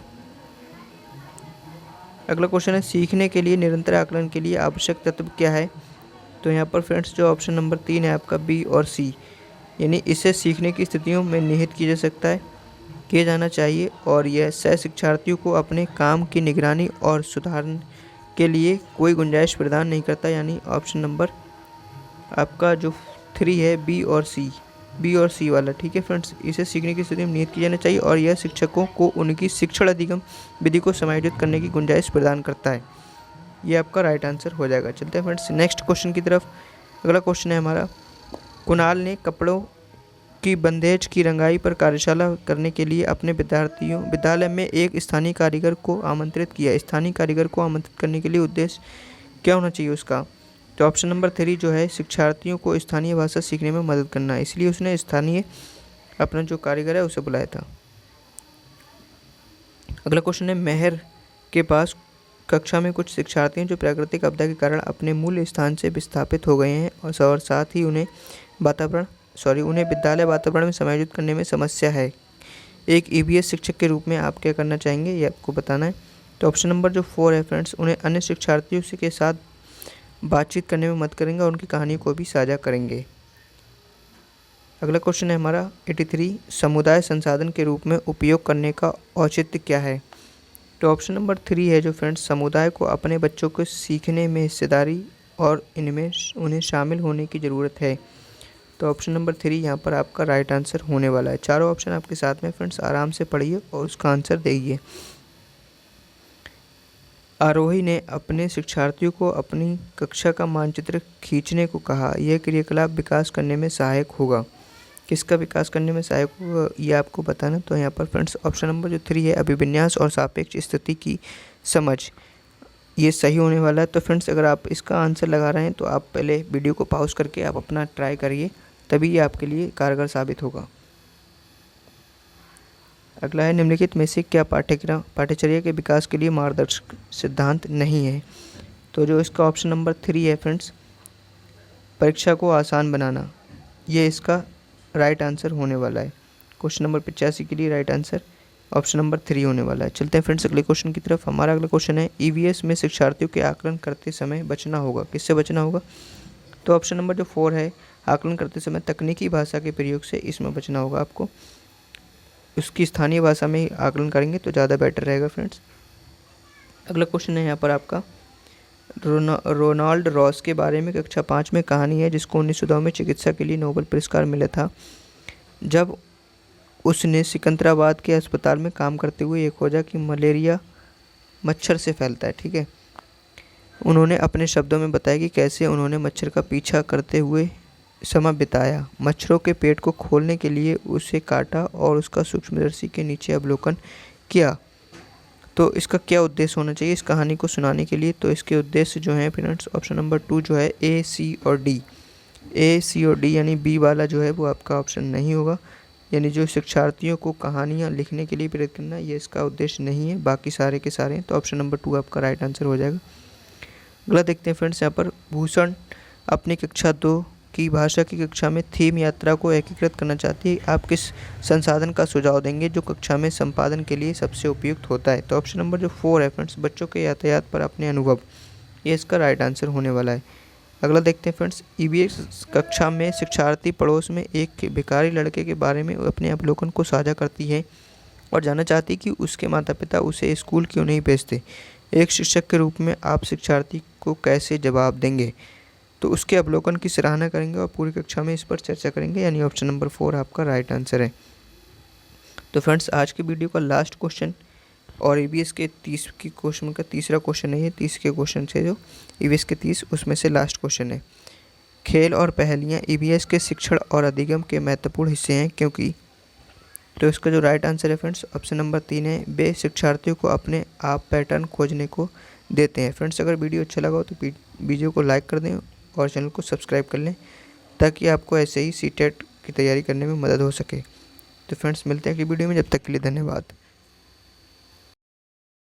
अगला क्वेश्चन है सीखने के लिए निरंतर आकलन के लिए आवश्यक तत्व क्या है? तो यहाँ पर फ्रेंड्स जो ऑप्शन नंबर 3 है आपका बी और सी, यानी इसे सीखने की स्थितियों में निहित किया जा सकता है, किया जाना चाहिए, और यह सह शिक्षार्थियों को अपने काम की निगरानी और सुधार के लिए कोई गुंजाइश प्रदान नहीं करता, यानी ऑप्शन नंबर आपका जो 3 है बी और सी वाला। ठीक है फ्रेंड्स, इसे सीखने की स्थिति में निहित किया जाना चाहिए और यह शिक्षकों को उनकी शिक्षण अधिगम विधि को समायोजित करने की गुंजाइश प्रदान करता है। ये आपका राइट आंसर हो जाएगा। चलते हैं फ्रेंड्स नेक्स्ट क्वेश्चन की तरफ। अगला क्वेश्चन है हमारा, कुणाल ने कपड़ों की बंदेज की रंगाई पर कार्यशाला करने के लिए अपने विद्यालय में एक स्थानीय कारीगर को आमंत्रित किया। स्थानीय कारीगर को आमंत्रित करने के लिए उद्देश्य क्या होना चाहिए उसका? तो ऑप्शन नंबर 3 जो है शिक्षार्थियों को स्थानीय भाषा सीखने में मदद करना, इसलिए उसने स्थानीय अपना जो कारीगर है उसे बुलाया था। अगला क्वेश्चन है, मेहर के पास कक्षा में कुछ शिक्षार्थी हैं जो प्राकृतिक आपदा के कारण अपने मूल स्थान से विस्थापित हो गए हैं और साथ ही उन्हें विद्यालय वातावरण में समायोजित करने में समस्या है। एक ईवीएस शिक्षक के रूप में आप क्या करना चाहेंगे, ये आपको बताना है। तो ऑप्शन नंबर जो 4 है फ्रेंड्स, उन्हें अन्य शिक्षार्थियों के साथ बातचीत करने में मदद करेंगे और उनकी कहानी को भी साझा करेंगे। अगला क्वेश्चन है हमारा 83, समुदाय संसाधन के रूप में उपयोग करने का औचित्य क्या है? तो ऑप्शन नंबर 3 है जो फ्रेंड्स, समुदाय को अपने बच्चों को सीखने में हिस्सेदारी और इनमें उन्हें शामिल होने की ज़रूरत है। तो ऑप्शन नंबर 3 यहाँ पर आपका राइट आंसर होने वाला है। चारों ऑप्शन आपके साथ में फ्रेंड्स, आराम से पढ़िए और उसका आंसर देखिए। आरोही ने अपने शिक्षार्थियों को अपनी कक्षा का मानचित्र खींचने को कहा। यह क्रियाकलाप विकास करने में सहायक होगा। किसका विकास करने में सहायक होगा ये आपको बताना। तो यहाँ पर फ्रेंड्स ऑप्शन नंबर जो 3 है, अभिविन्यास और सापेक्ष स्थिति की समझ, ये सही होने वाला है। तो फ्रेंड्स अगर आप इसका आंसर लगा रहे हैं तो आप पहले वीडियो को पॉज करके आप अपना ट्राई करिए, तभी ये आपके लिए कारगर साबित होगा। अगला है, निम्नलिखित में से क्या पाठ्यचर्या के विकास के लिए मार्गदर्शक सिद्धांत नहीं है? तो जो इसका ऑप्शन नंबर 3 है फ्रेंड्स, परीक्षा को आसान बनाना, ये इसका राइट आंसर होने वाला है। क्वेश्चन नंबर 85 के लिए राइट आंसर ऑप्शन नंबर 3 होने वाला है। चलते हैं फ्रेंड्स अगले क्वेश्चन की तरफ। हमारा अगला क्वेश्चन है, ईवीएस में शिक्षार्थियों के आकलन करते समय बचना होगा। किससे बचना होगा? तो ऑप्शन नंबर जो 4 है, आकलन करते समय तकनीकी भाषा के प्रयोग से इसमें बचना होगा आपको। उसकी स्थानीय भाषा में आकलन करेंगे तो ज़्यादा बेटर रहेगा फ्रेंड्स। अगला क्वेश्चन है यहाँ पर आपका, रोनाल्ड रॉस के बारे में कक्षा 5 में कहानी है जिसको 1902 में चिकित्सा के लिए नोबेल पुरस्कार मिला था, जब उसने सिकंदराबाद के अस्पताल में काम करते हुए ये खोजा कि मलेरिया मच्छर से फैलता है। ठीक है, उन्होंने अपने शब्दों में बताया कि कैसे उन्होंने मच्छर का पीछा करते हुए समय बिताया। मच्छरों के पेट को खोलने के लिए उसे काटा और उसका सूक्ष्मदर्शी के नीचे अवलोकन किया। तो इसका क्या उद्देश्य होना चाहिए इस कहानी को सुनाने के लिए? तो इसके उद्देश्य जो है फ्रेंड्स, ऑप्शन नंबर 2 जो है ए, सी और डी, यानी बी वाला जो है वो आपका ऑप्शन नहीं होगा। यानी जो शिक्षार्थियों को कहानियाँ लिखने के लिए प्रेरित करना, ये इसका उद्देश्य नहीं है, बाकी सारे के सारे हैं। तो ऑप्शन नंबर 2 आपका राइट आंसर हो जाएगा। अगला देखते हैं फ्रेंड्स, यहाँ पर भूषण अपनी कक्षा 2 की भाषा की कक्षा में थीम यात्रा को एकीकृत करना चाहती है। आप किस संसाधन का सुझाव देंगे जो कक्षा में संपादन के लिए सबसे उपयुक्त होता है? तो ऑप्शन नंबर जो 4 है फ्रेंड्स, बच्चों के यातायात पर अपने अनुभव, ये इसका राइट आंसर होने वाला है। अगला देखते हैं फ्रेंड्स, ईवीएस कक्षा में शिक्षार्थी पड़ोस में एक भिखारी लड़के के बारे में अपने अवलोकन को साझा करती है और जानना चाहती है कि उसके माता पिता उसे स्कूल क्यों नहीं भेजते। एक शिक्षक के रूप में आप शिक्षार्थी को कैसे जवाब देंगे? तो उसके अवलोकन की सराहना करेंगे और पूरी कक्षा में इस पर चर्चा करेंगे, यानी ऑप्शन नंबर 4 आपका राइट आंसर है। तो फ्रेंड्स आज की वीडियो का लास्ट क्वेश्चन और ईवीएस के 30 की क्वेश्चन का तीसरा क्वेश्चन है, ये 30 के क्वेश्चन से जो ईवीएस के 30 उसमें से लास्ट क्वेश्चन है। खेल और पहेलियाँ ईवीएस के शिक्षण और अधिगम के महत्वपूर्ण हिस्से हैं क्योंकि, तो इसका जो राइट आंसर है फ्रेंड्स ऑप्शन नंबर 3 है, वे शिक्षार्थियों को अपने आप पैटर्न खोजने को देते हैं। फ्रेंड्स अगर वीडियो अच्छा लगा हो तो वीडियो को लाइक कर दें और चैनल को सब्सक्राइब कर लें ताकि आपको ऐसे ही सीटेट की तैयारी करने में मदद हो सके। तो फ्रेंड्स मिलते हैं अगली वीडियो में, जब तक के लिए धन्यवाद।